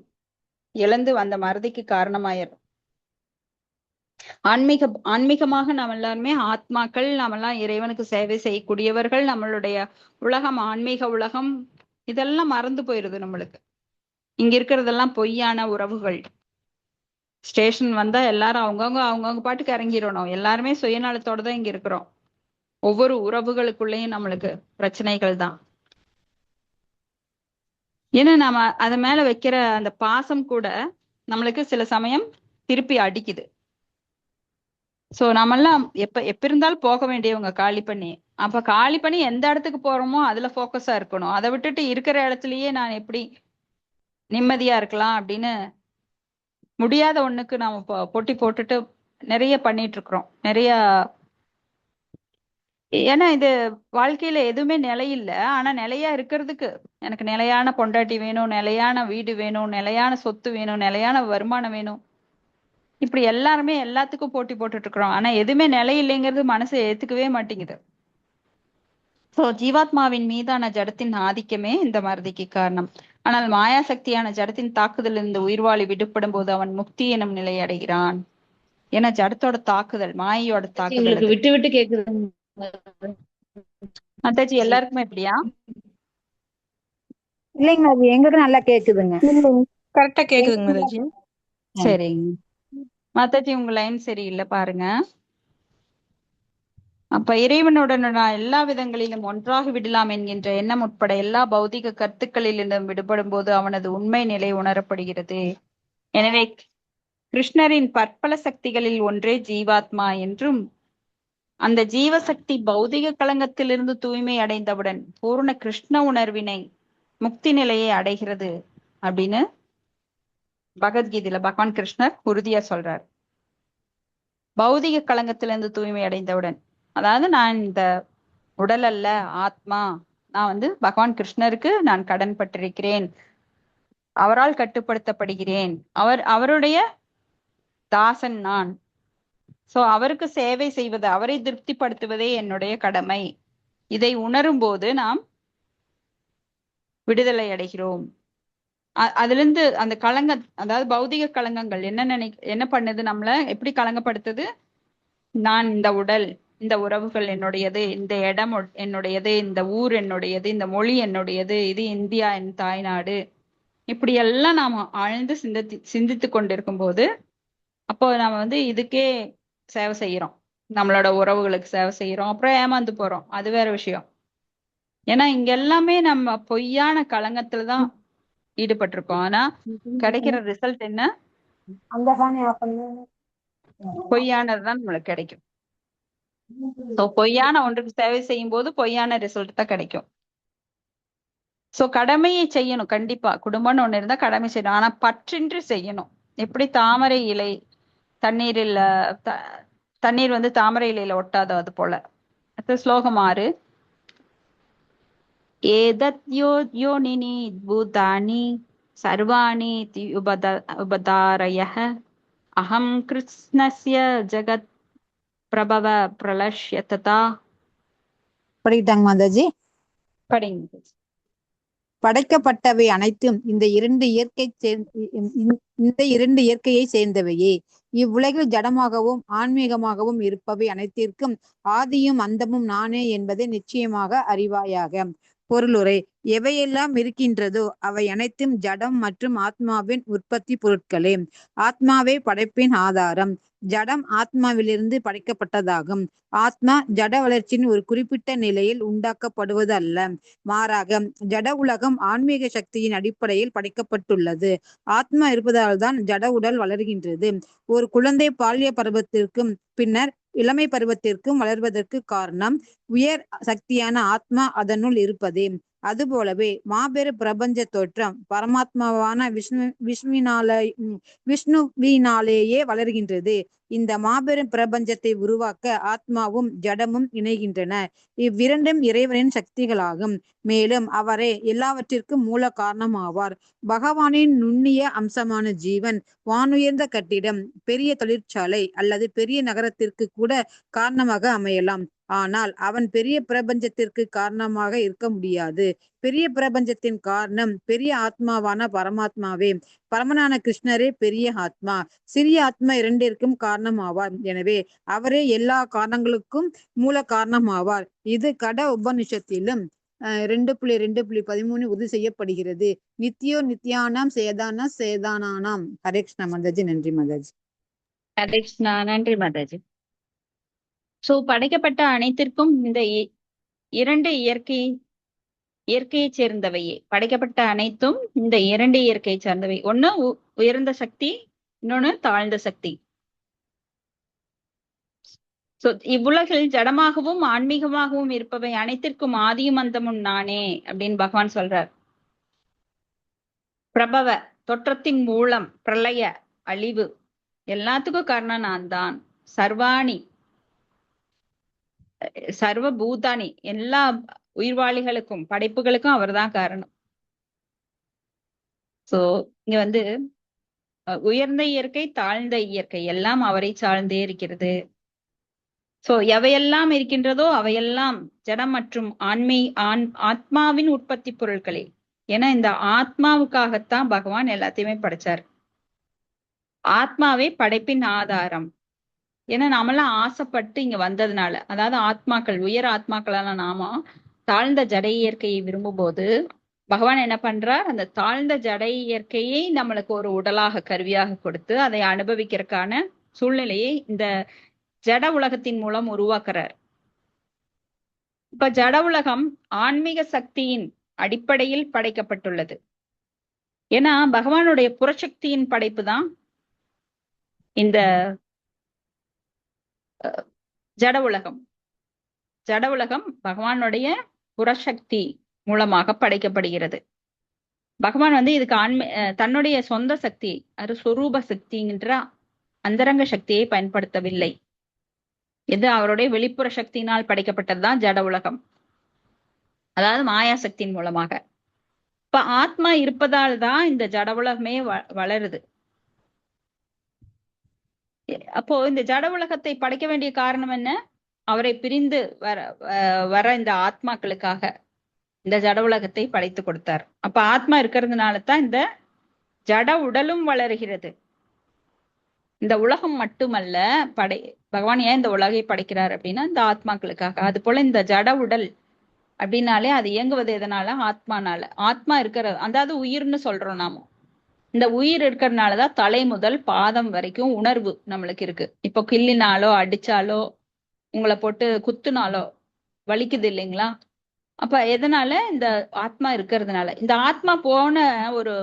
இழந்து அந்த மறதிக்கு காரணமாயிரும். ஆன்மீகமாக நாம் எல்லாருமே ஆத்மாக்கள், நாமெல்லாம் இறைவனுக்கு சேவை செய்யக்கூடியவர்கள். நம்மளுடைய உலகம் ஆன்மீக உலகம், இதெல்லாம் மறந்து போயிருது நம்மளுக்கு. இங்க இருக்கிறதெல்லாம் பொய்யான உறவுகள். ஸ்டேஷன் வந்தா எல்லாரும் அவங்கவுங்க பாட்டுக்கு இறங்கிடணும். எல்லாருமே சுயநலத்தோட தான் இங்க இருக்கிறோம். ஒவ்வொரு உறவுகளுக்குள்ளேயும் நம்மளுக்கு பிரச்சனைகள் தான். ஏன்னா நாம அத மேல வைக்கிற அந்த பாசம் கூட நம்மளுக்கு சில சமயம் திருப்பி அடிக்குது. சோ நம்மெல்லாம் எப்ப இருந்தாலும் போக வேண்டியவங்க காலி பண்ணி. அப்ப காலி பண்ணி எந்த இடத்துக்கு போறோமோ அதுல போக்கஸா இருக்கணும். அதை விட்டுட்டு இருக்கிற இடத்துலயே நான் எப்படி நிம்மதியா இருக்கலாம் அப்படின்னு முடியாத ஒண்ணுக்கு நாம போட்டி போட்டுட்டு நிறைய பண்ணிட்டு இருக்கிறோம். நிறைய, ஏன்னா இது வாழ்க்கையில எதுவுமே நிலையில்லை. ஆனா நிலையா இருக்கிறதுக்கு எனக்கு நிலையான பொண்டாட்டி வேணும், நிலையான வீடு வேணும், நிலையான சொத்து வேணும், நிலையான வருமானம் வேணும். இப்படி எல்லாருமே எல்லாத்துக்கும் போட்டி போட்டுட்டு இருக்கிறோம். ஆனா எதுவுமே நிலை இல்லைங்கிறது மனசு ஏத்துக்கவே மாட்டேங்குது. சோ ஜீவாத்மாவின் மீதான ஜடத்தின் ஆதிக்கமே இந்த மறதிக்கு காரணம். ஆனால் மாயா சக்தியான ஜடத்தின் தாக்குதல் இருந்து உயிர்வாழி விடுபடும் போது அவன் முக்தி எனும் நிலை அடைகிறான். ஏன்னா ஜடத்தோட தாக்குதல், மாயோட தாக்குதல். விட்டு விட்டு கேக்குது அத்தாச்சி எல்லாருக்குமே எப்படியா? இல்லைங்க, அது எங்களுக்கு நல்லா கேக்குதுங்க. கரெக்டா கேக்குதுங்க மாதாஜி. சரிங்க மாதாஜி, உங்க லைன் சரியில்லை பாருங்க. அப்ப இறைவனுடன் நான் எல்லா விதங்களிலும் ஒன்றாக விடலாம் என்கின்ற எண்ணம் உட்பட எல்லா பௌதிக கருத்துக்களிலிருந்தும் விடுபடும் போது அவனது உண்மை நிலை உணரப்படுகிறது. எனவே கிருஷ்ணரின் பற்பல சக்திகளில் ஒன்றே ஜீவாத்மா என்றும், அந்த ஜீவசக்தி பௌதிக களங்கத்திலிருந்து தூய்மை அடைந்தவுடன் பூர்ண கிருஷ்ண உணர்வினை முக்தி நிலையை அடைகிறது அப்படின்னு பகவத்கீதையில பகவான் கிருஷ்ணர் உறுதியா சொல்றார். பௌதிக களங்கத்திலிருந்து தூய்மை அடைந்தவுடன், அதாவது நான் இந்த உடல் அல்ல, ஆத்மா, நான் பகவான் கிருஷ்ணருக்கு நான் கடன் பட்டிருக்கிறேன், அவரால் கட்டுப்படுத்தப்படுகிறேன், அவருடைய தாசன் நான். சோ அவருக்கு சேவை செய்வது, அவரை திருப்திப்படுத்துவதே என்னுடைய கடமை. இதை உணரும் போது நாம் விடுதலை அடைகிறோம். அதுல இருந்து அந்த அதாவது பௌதிக களங்கங்கள் என்ன பண்ணுது, நம்மள எப்படி களங்கப்படுத்துது? நான் இந்த உடல், இந்த உறவுகள் என்னுடையது, இந்த இடம் என்னுடையது, இந்த ஊர் என்னுடையது, இந்த மொழி என்னுடையது, இது இந்தியா என் தாய்நாடு, இப்படி எல்லாம் நாம ஆழ்ந்து சிந்தித்து கொண்டிருக்கும் போது, அப்போ நாம இதுக்கே சேவை செய்யறோம், நம்மளோட உறவுகளுக்கு சேவை செய்யறோம், அப்புறம் ஏமாந்து போறோம். அது வேற விஷயம். ஏன்னா இங்க எல்லாமே நம்ம பொய்யான களங்கத்துலதான் ஈடுபட்டிருக்கோம். ஆனா கிடைக்கிற ரிசல்ட் என்ன? பொய்யானதுதான் நம்மளுக்கு கிடைக்கும். சோ பொய்யான ஒன்றுக்கு சேவை செய்யும் போது பொய்யான ரிசல்ட் தான் கிடைக்கும். சோ கடமையை செய்யணும். கண்டிப்பா குடும்பம்னு ஒண்ணு இருந்தா கடமை செய்யணும், ஆனா பற்றின்றி செய்யணும். எப்படி தாமரை இலை தண்ணீரில் தண்ணீர் தாமரை இலையில ஒட்டாதோ அது போல. ஸ்லோகம் 6. ஏதத் யோனினி பூதானி சர்வாணி உபதாரயः அகம் கிருஷ்ணஸ்ய ஜகத் பிரபவ பிரலஷ்யதா. படிக்கிட்டாங்க மாதாஜி. படிங்க. படைக்கப்பட்டவை அனைத்தும் இந்த இரண்டு இயற்கையை சேர்ந்தவையே. இவ்வுலகில் ஜடமாகவும் ஆன்மீகமாகவும் இருப்பவை அனைத்திற்கும் ஆதியும் அந்தமும் நானே என்பதை நிச்சயமாக அறிவாயாக. பொருளுரை: எவையெல்லாம் இருக்கின்றதோ அவை அனைத்தும் ஜடம் மற்றும் ஆத்மாவின் உற்பத்தி பொருட்களே. ஆத்மாவே படைப்பின் ஆதாரம். ஜடம் ஆத்மாவிலிருந்து படைக்கப்பட்டதாகும். ஆத்மா ஜட வளர்ச்சியின் ஒரு குறிப்பிட்ட நிலையில் உண்டாக்கப்படுவது அல்ல, மாறாக ஜட உலகம் ஆன்மீக சக்தியின் அடிப்படையில் படைக்கப்பட்டுள்ளது. ஆத்மா இருப்பதால் தான் ஜட உடல் வளர்கின்றது. ஒரு குழந்தை பால்ய பருவத்திற்கும் பின்னர் இளமை பருவத்திற்கும் வளர்வதற்கு காரணம் உயர் சக்தியான ஆத்மா அதனுள் இருப்பதே. அதுபோலவே மாபெரும் பிரபஞ்ச தோற்றம் பரமாத்மாவான விஷ்ணுவினாலேயே வளர்கின்றது. இந்த மாபெரும் பிரபஞ்சத்தை உருவாக்க ஆத்மாவும் ஜடமும் இணைகின்றன. இவ்விரண்டும் இறைவனின் சக்திகளாகும். மேலும் அவரே எல்லாவற்றிற்கும் மூல காரணமாவார். பகவானின் நுண்ணிய அம்சமான ஜீவன் வானுயர்ந்த கட்டிடம், பெரிய தொழிற்சாலை அல்லது பெரிய நகரத்திற்கு கூட காரணமாக அமையலாம். ஆனால் அவன் பெரிய பிரபஞ்சத்திற்கு காரணமாக இருக்க முடியாது. பெரிய பிரபஞ்சத்தின் காரணம் பெரிய ஆத்மாவான பரமாத்மாவே. பரமனான கிருஷ்ணரே பெரிய ஆத்மா, சிறிய ஆத்மா இரண்டிற்கும் காரணமாவார். எனவே அவரே எல்லா காரணங்களுக்கும் மூல காரணமாவார். இது கட உபனிஷத்திலும் 2.2.13 உறுதி செய்யப்படுகிறது. நித்யோ நித்யானாம் சேதானா சேதானானாம். ஹரே கிருஷ்ணா மாதாஜி. நன்றி மாதாஜி. ஹரே கிருஷ்ணா. நன்றி மாதாஜி. சோ படைக்கப்பட்ட அனைத்திற்கும் இந்த இரண்டு இயற்கையை சேர்ந்தவையே. படைக்கப்பட்ட அனைத்தும் இந்த இரண்டு இயற்கையை சார்ந்தவை. ஒண்ணு உயர்ந்த சக்தி, இன்னொன்னு தாழ்ந்த சக்தி. சோ இவ்வுலகில் ஜடமாகவும் ஆன்மீகமாகவும் இருப்பவை அனைத்திற்கும் ஆதியும் அந்தமும் நானே அப்படின்னு பகவான் சொல்றார். பிரபவ தோற்றத்தின் மூலம், பிரளய அழிவு எல்லாத்துக்கும் காரணம் நான் தான். சர்வாணி சர்வ பூதானி எல்லா உயிர்வாளிகளுக்கும் படைப்புகளுக்கும் அவர்தான் காரணம். சோ இங்க உயர்ந்த இயற்கை தாழ்ந்த இயற்கை எல்லாம் அவரை சார்ந்தே இருக்கிறது. சோ எவையெல்லாம் இருக்கின்றதோ அவையெல்லாம் ஜடம் மற்றும் ஆத்மாவின் உற்பத்தி பொருட்களே. ஏன்னா இந்த ஆத்மாவுக்காகத்தான் பகவான் எல்லாத்தையுமே படைச்சார். ஆத்மாவே படைப்பின் ஆதாரம். ஏன்னா நாமெல்லாம் ஆசைப்பட்டு இங்க வந்ததுனால, அதாவது ஆத்மாக்கள், உயர் ஆத்மாக்களான நாம தாழ்ந்த ஜட இயற்கையை விரும்பும் போது பகவான் என்ன பண்றார்? அந்த தாழ்ந்த ஜட இயற்கையை நம்மளுக்கு ஒரு உடலாக கருவியாக கொடுத்து அதை அனுபவிக்கிறதுக்கான சூழ்நிலையை இந்த ஜட உலகத்தின் மூலம் உருவாக்குறார். இப்ப ஜட உலகம் ஆன்மீக சக்தியின் அடிப்படையில் படைக்கப்பட்டுள்ளது. ஏன்னா பகவானுடைய புறசக்தியின் படைப்பு தான் இந்த ஜட உலகம். ஜட உலகம் பகவானுடைய புறசக்தி மூலமாக படைக்கப்படுகிறது. பகவான் வந்து இதுக்கு தன்னுடைய சொந்த சக்தி, அது சொரூப சக்திங்கிற அந்தரங்க சக்தியை பயன்படுத்தவில்லை. இது அவருடைய வெளிப்புற சக்தியினால் படைக்கப்பட்டதுதான் ஜட உலகம், அதாவது மாயா சக்தியின் மூலமாக. இப்ப ஆத்மா இருப்பதால் தான் இந்த ஜட உலகமே வளருது. அப்போ இந்த ஜட உலகத்தை படைக்க வேண்டிய காரணம் என்ன? அவரை பிரிந்து வர இந்த ஆத்மாக்களுக்காக இந்த ஜட உலகத்தை படைத்து கொடுத்தார். அப்ப ஆத்மா இருக்கிறதுனால தான் இந்த ஜட உடலும் வளருகிறது. இந்த உலகம் மட்டுமல்ல பகவான் ஏன் இந்த உலகை படைக்கிறார் அப்படின்னா இந்த ஆத்மாக்களுக்காக. அது போல இந்த ஜட உடல் அப்படின்னாலே அது இயங்குவது எதனால? ஆத்மானால. ஆத்மா அதாவது உயிர்னு சொல்றோம் நாம. இந்த உயிர் இருக்கிறதுனாலதான் தலை முதல் பாதம் வரைக்கும் உணர்வு நம்மளுக்கு இருக்கு. இப்போ கிள்ளினாலோ அடிச்சாலோ உங்களை போட்டு குத்துனாலோ வலிக்குது இல்லைங்களா? அப்ப எதனால? இந்த ஆத்மா இருக்கிறதுனால. இந்த ஆத்மா போன ஒரு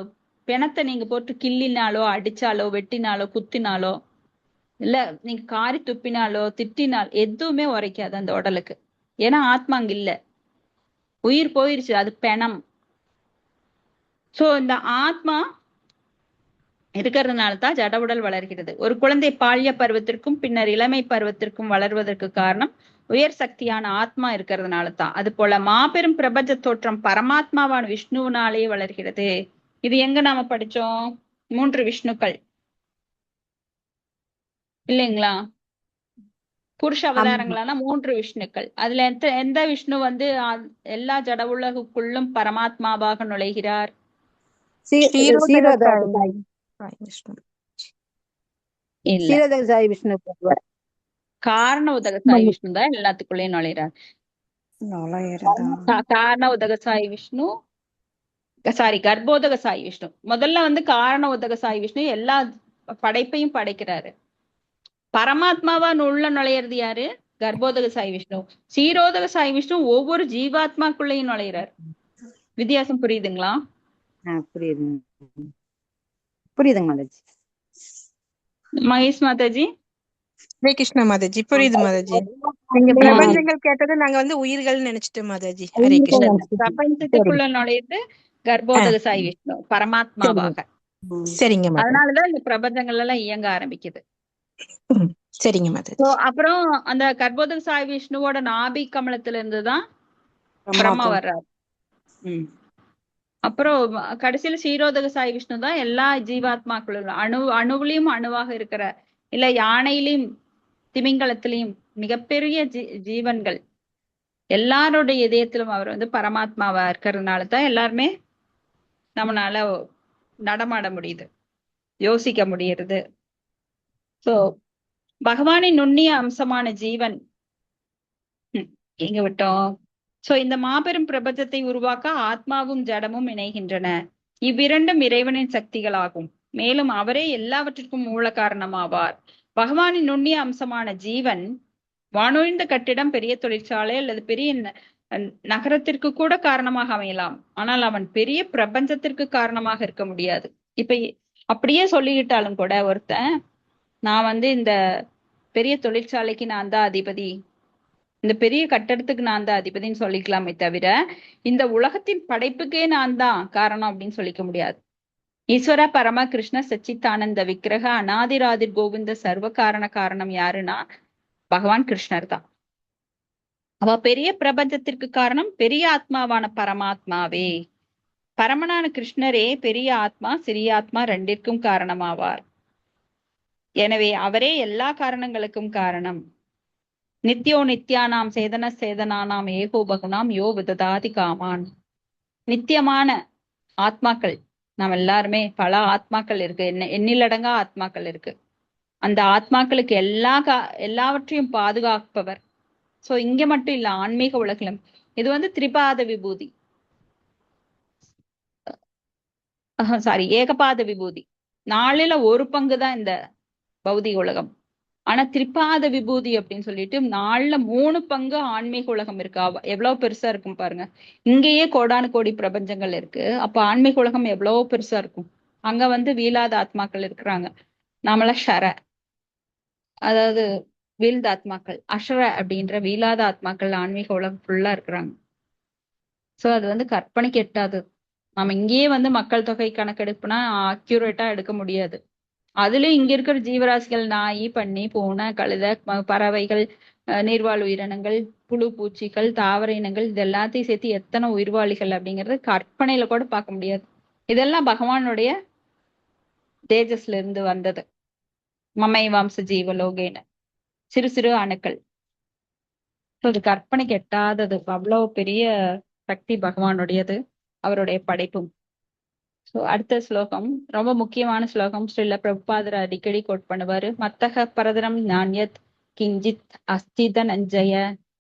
பிணத்தை நீங்க போட்டு கிள்ளினாலோ அடிச்சாலோ வெட்டினாலோ குத்தினாலோ இல்ல நீங்க காரி துப்பினாலோ திட்டினாலோ எதுவுமே உரைக்காது அந்த உடலுக்கு. ஏன்னா ஆத்மா அங்க இல்ல, உயிர் போயிருச்சு, அது பிணம். சோ இந்த ஆத்மா இருக்கிறதுனால தான் ஜட உடல் வளர்கிறது. ஒரு குழந்தை பால்ய பருவத்திற்கும் பின்னர் இளமை பருவத்திற்கும் வளர்வதற்கு காரணம் உயர் சக்தியான ஆத்மா இருக்கிறதுனால தான். அது போல மாபெரும் பிரபஞ்ச தோற்றம் பரமாத்மாவான விஷ்ணுவினாலே வளர்கிறது. இது எங்க நாம படிச்சோம்? 3 விஷ்ணுக்கள் இல்லைங்களா? புருஷ அவதாரங்களான 3 விஷ்ணுக்கள். அதுல எந்த விஷ்ணு வந்து எல்லா ஜட உலகுக்குள்ளும் பரமாத்மாவாக நுழைகிறார்? விஷ்ணு காரண உதகசாயி விஷ்ணு தான் எல்லாத்துக்குள்ளேயும் நுழைகிறார். காரண உதகசாயி விஷ்ணு, சாரி, கர்ப்போதகசாயி விஷ்ணு. முதல்ல வந்து காரண உதகசாயி விஷ்ணு எல்லா படைப்பையும் படைக்கிறாரு. பரமாத்மாவா உள்ள நுழையிறது யாரு? கர்ப்போதகசாயி விஷ்ணு. சீரோதகசாயி விஷ்ணு ஒவ்வொரு ஜீவாத்மாக்குள்ளேயும் நுழைகிறார். வித்தியாசம் புரியுதுங்களா? புரியுதுங்க மாதாஜி. மகேஷ் மாதாஜி. ஹரே கிருஷ்ணா மாதாஜி. புரியுது மாதாஜி. நீங்க பிரபஞ்சங்கள் கேட்டது நாங்க வந்து உயிர்கள் நினைச்சிட்டோம் மாதாஜி. ஹரே கிருஷ்ணா. பிரபஞ்சத்துக்குள்ள நுழையிறது கர்ப்போதகசாயி விஷ்ணு பரமாத்மாவாக. சரிங்க மாதாஜி. அதனாலதான் இந்த பிரபஞ்சங்கள் எல்லாம் இயங்க ஆரம்பிக்குது. சரிங்க மாதாஜி. அப்புறம் அந்த கர்ப்போதகசாயி விஷ்ணுவோட நாபி கமலத்துல இருந்துதான் பிரம்மா வர்றாரு. அப்புறம் கடைசியில சீரோதகசாயி விஷ்ணு தான் எல்லா ஜீவாத்மாக்களும் அணுவிலையும் அணுவாக இருக்கிற, இல்ல யானையிலையும் திமிங்கலத்திலையும் மிகப்பெரிய ஜீவன்கள் எல்லாருடைய இதயத்திலும் அவர் வந்து பரமாத்மாவா இருக்கிறதுனாலதான் எல்லாருமே நம்மளால நடமாட முடியுது, யோசிக்க முடியுது. சோ பகவானின் நுண்ணிய அம்சமான ஜீவன் எங்க விட்டோம்? சோ இந்த மாபெரும் பிரபஞ்சத்தை உருவாக்க ஆத்மாவும் ஜடமும் இணைகின்றன. இவ்விரண்டும் இறைவனின் சக்திகளாகும். மேலும் அவரே எல்லாவற்றிற்கும் மூல காரணமாவார். பகவானின் நுண்ணிய அம்சமான ஜீவன் வானொழிந்த கட்டிடம், பெரிய தொழிற்சாலை அல்லது பெரிய நகரத்திற்கு கூட காரணமாக அமையலாம். ஆனால் அவன் பெரிய பிரபஞ்சத்திற்கு காரணமாக இருக்க முடியாது. இப்ப அப்படியே சொல்லிக்கிட்டாலும் கூட ஒருத்தன், நான் வந்து இந்த பெரிய தொழிற்சாலைக்கு நான் தான் அதிபதி, இந்த பெரிய கட்டடத்துக்கு நான் தான் அதிபதினு சொல்லிக்கலாமே தவிர இந்த உலகத்தின் படைப்புக்கே நான் தான் காரணம் அப்படின்னு சொல்லிக்க முடியாது. ஈஸ்வர பரம கிருஷ்ண சச்சித்தானந்த விக்கிரக அநாதிராதிர் கோவிந்த சர்வ காரணம் யாருன்னா பகவான் கிருஷ்ணர் தான். அவ பெரிய பிரபஞ்சத்திற்கு காரணம் பெரிய ஆத்மாவான பரமாத்மாவே. பரமனான கிருஷ்ணரே பெரிய ஆத்மா சிறிய ஆத்மா ரெண்டிற்கும் காரணமாவார். எனவே அவரே எல்லா காரணங்களுக்கும் காரணம். நித்யோ நித்யானாம் சேதனானாம் ஏகோ பகுனாம் யோ விததாதி காமான். நித்தியமான ஆத்மாக்கள் நாம் எல்லாருமே, பல ஆத்மாக்கள் இருக்கு, எண்ணிலடங்கா ஆத்மாக்கள் இருக்கு. அந்த ஆத்மாக்களுக்கு எல்லாவற்றையும் பாதுகாப்பவர். சோ இங்க மட்டும் இல்ல, ஆன்மீக உலகிலும் இது வந்து திரிபாத விபூதி, சாரி, ஏகபாத விபூதி. 4ல் 1 பங்குதான் இந்த பௌதிக உலகம். ஆனா திரிபாத விபூதி அப்படின்னு சொல்லிட்டு 3 பங்கு ஆன்மீக உலகம் இருக்கு. எவ்வளவு பெருசா இருக்கும் பாருங்க. இங்கேயே கோடானு கோடி பிரபஞ்சங்கள் இருக்கு. அப்ப ஆன்மீக உலகம் எவ்வளவு பெருசா இருக்கும். அங்க வீழாத ஆத்மாக்கள் இருக்கிறாங்க. நாமள ஷர, அதாவது வீழ்ந்த ஆத்மாக்கள், அஷர அப்படின்ற வீழாத ஆத்மாக்கள் ஆன்மீக உலகம் ஃபுல்லா இருக்கிறாங்க. சோ அது கற்பனைக்கு எட்டாது. நம்ம இங்கேயே மக்கள் தொகை கணக்கெடுப்புனா அக்யூரேட்டா எடுக்க முடியாது. அதுலயும் இங்க இருக்கிற ஜீவராசிகள், நாய், பன்னி, பூனை, கழுதை, பறவைகள், நீர்வாழ் உயிரினங்கள், புழு, பூச்சிகள், தாவர இனங்கள், இது எல்லாத்தையும் சேர்த்து எத்தனை உயிர்வாளிகள் அப்படிங்கறது கற்பனையில கூட பார்க்க முடியாது. இதெல்லாம் பகவானுடைய தேஜஸ்ல இருந்து வந்தது. மமை வம்ச ஜீவலோகேன, சிறு சிறு அணுக்கள். இது கற்பனைக்கு எட்டாதது. அவ்வளவு பெரிய சக்தி பகவானுடையது, அவருடைய படைப்பும். அடுத்த ஸ்லோகம் ரொம்ப முக்கியமான ஸ்லோகம். ஸ்ரீல பிரபுபாதர் அடிக்கடி கோட் பண்ணுவாரு. மத்தக பரதரம் நான்யத் கிஞ்சித் அஸ்தி தனஞ்சய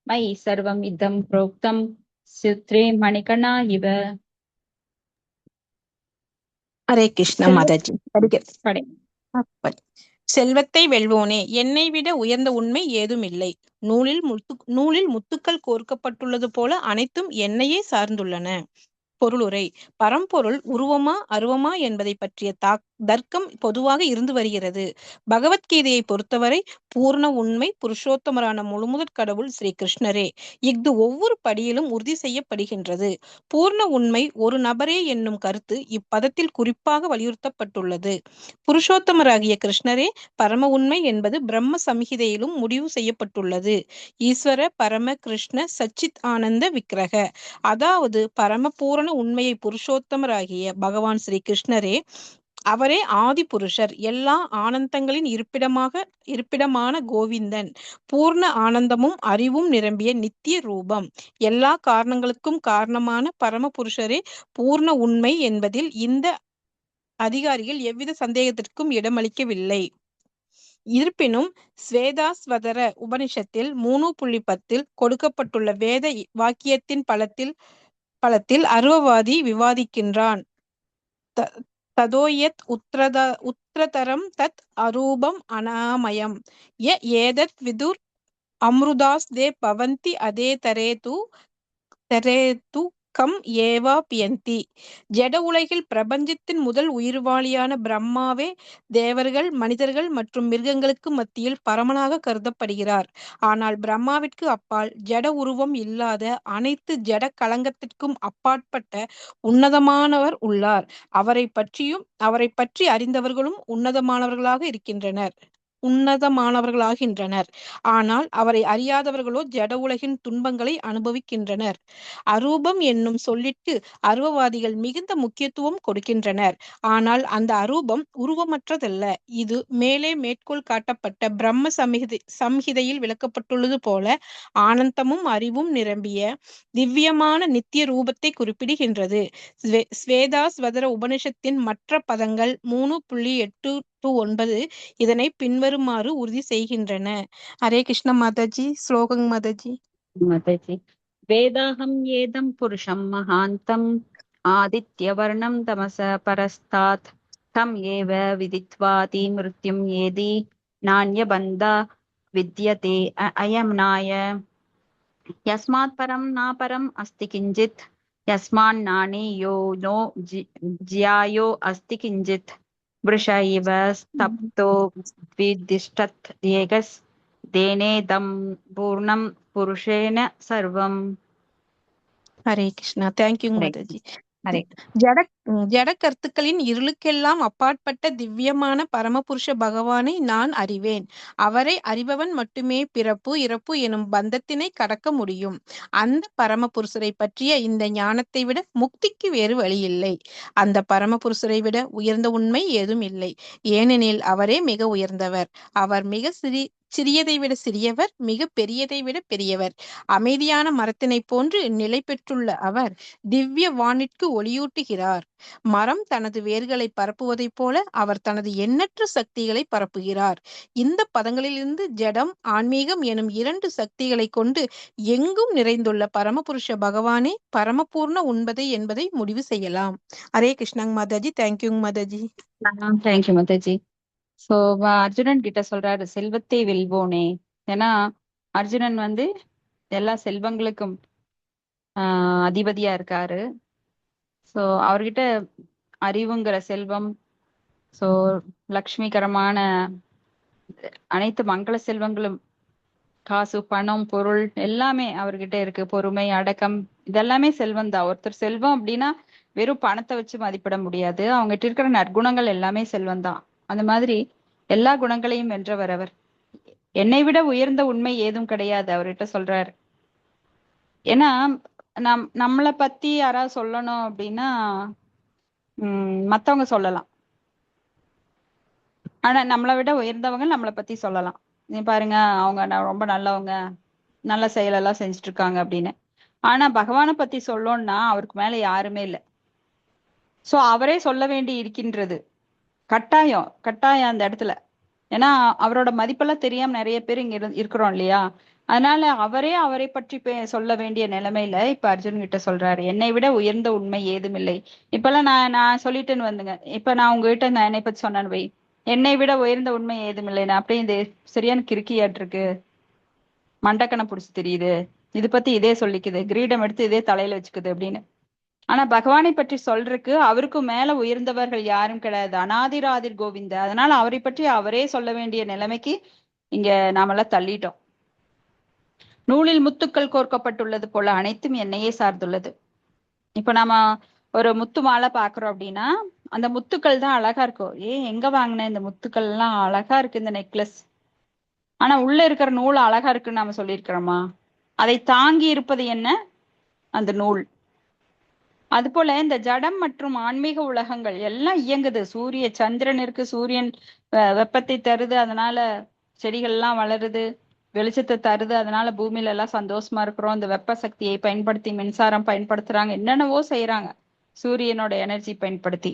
மயி சர்வம் இதம் புரோக்தம் சித்ரே மணிகணா இவ. ஹரே கிருஷ்ண மாதாஜி. படை செல்வத்தை வெல்வோனே, என்னை விட உயர்ந்த உண்மை ஏதும் இல்லை. நூலில் முத்துக்கள் கோர்க்கப்பட்டுள்ளது போல அனைத்தும் என்னையே சார்ந்துள்ளன. பொருளுரை. பரம்பொருள் உருவமா அருவமா என்பதை பற்றிய தர்க்கம் பொதுவாக இருந்து வருகிறது. பகவத்கீதையை பொறுத்தவரை பூர்ண உண்மை புருஷோத்தமரான முழுமுதற் கடவுள் ஸ்ரீ கிருஷ்ணரே. இஃது ஒவ்வொரு படியிலும் உறுதி செய்யப்படுகின்றது. பூர்ண உண்மை ஒரு நபரே என்னும் கருத்து இப்பதத்தில் குறிப்பாக வலியுறுத்தப்பட்டுள்ளது. புருஷோத்தமராகிய கிருஷ்ணரே பரம உண்மை என்பது பிரம்ம சம்ஹிதையிலும் முடிவு செய்யப்பட்டுள்ளது. ஈஸ்வர பரம கிருஷ்ண சச்சித் ஆனந்த விக்கிரக, அதாவது பரமபூரண உண்மையை புருஷோத்தமராகிய பகவான் ஸ்ரீ கிருஷ்ணரே. அவரே ஆதி புருஷர், எல்லா ஆனந்தங்களின் இருப்பிடமான கோவிந்தன், பூர்ண ஆனந்தமும் அறிவும் நிரம்பிய நித்திய ரூபம், எல்லா காரணங்களுக்கும் காரணமான பரம புருஷரே பூர்ண உண்மை என்பதில் இந்த அதிகாரிகள் எவ்வித சந்தேகத்திற்கும் இடமளிக்கவில்லை. இருப்பினும் ஸ்வேதாஸ்வதர உபனிஷத்தில் 3.10 கொடுக்கப்பட்டுள்ள வேத வாக்கியத்தின் பலத்தில் அருவவாதி விவாதிக்கின்றான். ததோயத் உத்திரதரம் தத் அரூபம் அநாமயம் ய ஏதத் விதுர் அம்ருதாஸ் தே பவந்தி அதே தரேது கம் ஏவா பியந்தி. ஜட உலகில் பிரபஞ்சத்தின் முதல் உயிர்வாளியான பிரம்மாவே தேவர்கள், மனிதர்கள் மற்றும் மிருகங்களுக்கு மத்தியில் பரமனாக கருதப்படுகிறார். ஆனால் பிரம்மாவிற்கு அப்பால் ஜட உருவம் இல்லாத அனைத்து ஜட களங்கத்திற்கும் அப்பாற்பட்ட உன்னதமானவர் உள்ளார். அவரை பற்றி அறிந்தவர்களும் உன்னதமானவர்களாகின்றனர். ஆனால் அவரை அறியாதவர்களோ ஜட உலகின் துன்பங்களை அனுபவிக்கின்றனர். அரூபம் என்னும் சொல்லிற்கு அருவவாதிகள் மிகுந்த முக்கியத்துவம் கொடுக்கின்றனர். ஆனால் அந்த அரூபம் உருவமற்றதல்ல. இது மேலே மேற்கோள் காட்டப்பட்ட பிரம்ம சம்ஹிதையில் விளக்கப்பட்டுள்ளது போல ஆனந்தமும் அறிவும் நிரம்பிய திவ்யமான நித்திய ரூபத்தை குறிப்பிடுகின்றது. ஸ்வேதாஸ்வதர உபனிஷத்தின் மற்ற பதங்கள் 3.8-9 இதனை பின்வருமாறு உறுதி செய்கின்றன. ஹரே கிருஷ்ண மாதாஜி. ஸ்லோகங் மாதாஜி. வேதாஹம் ஏதம் புருஷம் மகாந்தம் ஆதித்யவர்ணம் தமச பரஸ்தாத் தம் ஏவ விதித்வாதி மிருத்யும் ஏதி நான்யபந்தா வித்யதே அயம் நாய யஸ்மாத் பரம் நாபரம் அஸ்தி கிஞ்சித் யஸ்மான் நானே யோ நோ ஜ்யாயோ அஸ்தி கிஞ்சித் விருஷ இவ ஸ்தப்தோ விதிஷ்டத் ஏகஸ் தேனேதம் பூர்ணம் புருஷேன சர்வம். ஹரே கிருஷ்ணா. தேங்க்யூ மாதாஜி. ஹரே ஜட கருத்துக்களின் இருளுக்கெல்லாம் அப்பாற்பட்ட திவ்யமான பரமபுருஷ பகவானை நான் அறிவேன். அவரை அறிபவன் மட்டுமே பிறப்பு இறப்பு எனும் பந்தத்தினை கடக்க முடியும். அந்த பரமபுருஷரை பற்றிய இந்த ஞானத்தை விட முக்திக்கு வேறு வழியில்லை. அந்த பரமபுருஷரை விட உயர்ந்த உண்மை ஏதும் இல்லை. ஏனெனில் அவரே மிக உயர்ந்தவர். அவர் மிக சிறியதை விட சிறியவர், மிக பெரியதை விட பெரியவர். அமைதியான மரத்தினை போன்று நிலை பெற்றுள்ள அவர் திவ்ய வானிற்கு ஒளியூட்டுகிறார். மரம் தனது வேர்களை பரப்புவதைப் போல அவர் தனது எண்ணற்ற சக்திகளை பரப்புகிறார். இந்த பதங்களிலிருந்து ஜடம் ஆன்மீகம் எனும் 2 சக்திகளை கொண்டு எங்கும் நிறைந்துள்ள பரமபுருஷ பகவானே பரமபூர்ண உண்பதை என்பதை முடிவு செய்யலாம். ஹரே கிருஷ்ணங் மாதாஜி. தேங்க்யூ மாதாஜி. தேங்க்யூ மாதாஜி. சோ அர்ஜுனன் கிட்ட சொல்றாரு, செல்வத்தை வெல்வோனே. ஏன்னா அர்ஜுனன் வந்து எல்லா செல்வங்களுக்கும் அதிபதியா இருக்காரு. சோ அவர்கிட்ட அறிவுங்கிற செல்வம், சோ லக்ஷ்மிகரமான அனைத்து மங்கள செல்வங்களும், காசு பணம் பொருள் எல்லாமே அவர்கிட்ட இருக்கு. பொறுமை அடக்கம் இதெல்லாமே செல்வம் தான். ஒருத்தர் செல்வம் அப்படின்னா வெறும் பணத்தை வச்சு மதிப்பிட முடியாது. அவங்ககிட்ட இருக்கிற நற்குணங்கள் எல்லாமே செல்வம் தான். அந்த மாதிரி எல்லா குணங்களையும் வென்றவர் அவர். என்னை விட உயர்ந்த உண்மை ஏதும் கிடையாது அவர்கிட்ட சொல்றாரு. ஏன்னா நம்மளை பத்தி யாராவது சொல்லணும் அப்படின்னா மத்தவங்க சொல்லலாம். ஆனா நம்மளை விட உயர்ந்தவங்க நம்மளை பத்தி சொல்லலாம். நீ பாருங்க, அவங்க ரொம்ப நல்லவங்க, நல்ல செயலெல்லாம் செஞ்சுட்டு இருக்காங்க அப்படின்னு. ஆனா பகவானை பத்தி சொல்லணும்னா அவருக்கு மேல யாருமே இல்லை. சோ அவரே சொல்ல வேண்டி இருக்கின்றது. கட்டாயம் கட்டாயம் அந்த இடத்துல. ஏன்னா அவரோட மதிப்பெல்லாம் தெரியாம நிறைய பேர் இங்க இருக்கிறோம் இல்லையா. அதனால அவரை பற்றி சொல்ல வேண்டிய நிலைமையில இப்ப அர்ஜுன் கிட்ட சொல்றாரு, என்னை விட உயர்ந்த உண்மை ஏதுமில்லை. இப்பெல்லாம் நான் சொல்லிட்டேன்னு வந்துங்க. இப்ப நான் உங்ககிட்ட நான் என்னை பத்தி சொன்னேன்னு வை, என்னை விட உயர்ந்த உண்மை ஏதுமில்லை, நான் அப்படியே இது சரியான கிறுக்கியாட்டு இருக்கு, மண்டக்கணை புடிச்சு தெரியுது, இது பத்தி இதே சொல்லிக்குது, கிரீடம் எடுத்து இதே தலையில வச்சுக்குது அப்படின்னு. ஆனா பகவானை பற்றி சொல்றதுக்கு அவருக்கும் மேல உயர்ந்தவர்கள் யாரும் கிடையாது. அனாதிராதிர் கோவிந்த. அதனால அவரை பற்றி அவரே சொல்ல வேண்டிய நிலைமைக்கு இங்க நாமெல்லாம் தள்ளிட்டோம். நூலில் முத்துக்கள் கோர்க்கப்பட்டுள்ளது போல அனைத்தும் என்னையே சார்ந்துள்ளது. இப்ப நாம ஒரு முத்து மாலை பாக்குறோம் அப்படின்னா அந்த முத்துக்கள் தான் அழகா இருக்கும். எங்க வாங்கின இந்த முத்துக்கள் எல்லாம் அழகா இருக்கு இந்த நெக்லஸ், ஆனா உள்ள இருக்கிற நூல் அழகா இருக்குன்னு நாம சொல்லியிருக்கிறோமா? அதை தாங்கி இருப்பது என்ன? அந்த நூல். அது போல இந்த ஜடம் மற்றும் ஆன்மீக உலகங்கள் எல்லாம் இயங்குது. சந்திரன் இருக்கு, சூரியன் வெப்பத்தை தருது, அதனால செடிகள் எல்லாம் வளருது, வெளிச்சத்தை தருது, அதனால பூமியில எல்லாம் சந்தோஷமா இருக்கிறோம். இந்த வெப்ப சக்தியை பயன்படுத்தி மின்சாரம் பயன்படுத்துறாங்க, என்னென்னவோ செய்யறாங்க சூரியனோட எனர்ஜி பயன்படுத்தி.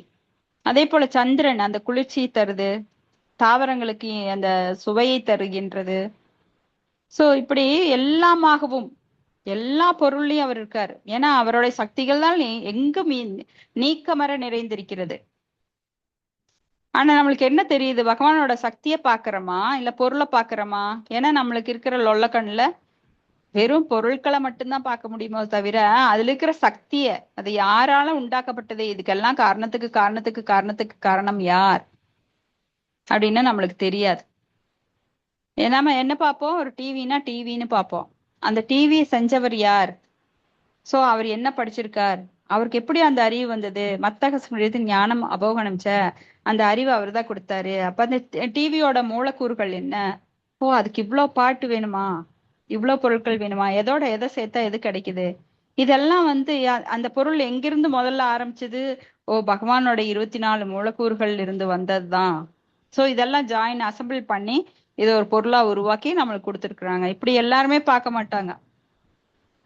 அதே போல சந்திரன் அந்த குளிர்ச்சியை தருது, தாவரங்களுக்கு அந்த சுவையை தருகின்றது. சோ இப்படி எல்லாமாகவும் எல்லா பொருள்லயும் அவர் இருக்காரு. ஏன்னா அவருடைய சக்திகள் தான் எங்கும் நீக்கமர நிறைந்திருக்கிறது. ஆனா நம்மளுக்கு என்ன தெரியுது? பகவானோட சக்தியை பாக்குறோமா இல்ல பொருளை பாக்குறோமா? ஏன்னா நம்மளுக்கு இருக்கிற லொல்ல கண்ணுல வெறும் பொருட்களை மட்டும்தான் பார்க்க முடியுமோ தவிர அதுல இருக்கிற சக்திய, அது யாரால உண்டாக்கப்பட்டது, இதுக்கெல்லாம் காரணத்துக்கு காரணம் யார் அப்படின்னு நம்மளுக்கு தெரியாது. நாம என்ன பார்ப்போம்? ஒரு டிவின்னு பார்ப்போம். அந்த டிவியை செஞ்சவர் யார்? சோ அவர் என்ன படிச்சிருக்கார்? அவருக்கு எப்படி அந்த அறிவு வந்தது? மத்தக ஸ்மிருதி ஞானம் அபோகணம்ச்ச, அந்த அறிவு அவர் தான் கொடுத்தாரு. அப்ப அந்த டிவியோட மூலக்கூறுகள் என்ன? அதுக்கு இவ்வளோ பாட்டு வேணுமா, இவ்வளோ பொருட்கள் வேணுமா, எதை சேர்த்தா எது கிடைக்குது? இதெல்லாம் வந்து அந்த பொருள் எங்கிருந்து முதல்ல ஆரம்பிச்சது? பகவானோட 24 மூலக்கூறுகள் இருந்து வந்ததுதான். சோ இதெல்லாம் அசெம்பிள் பண்ணி இதை ஒரு பொருளா உருவாக்கி நம்மளுக்கு கொடுத்துருக்குறாங்க. இப்படி எல்லாருமே பார்க்க மாட்டாங்க.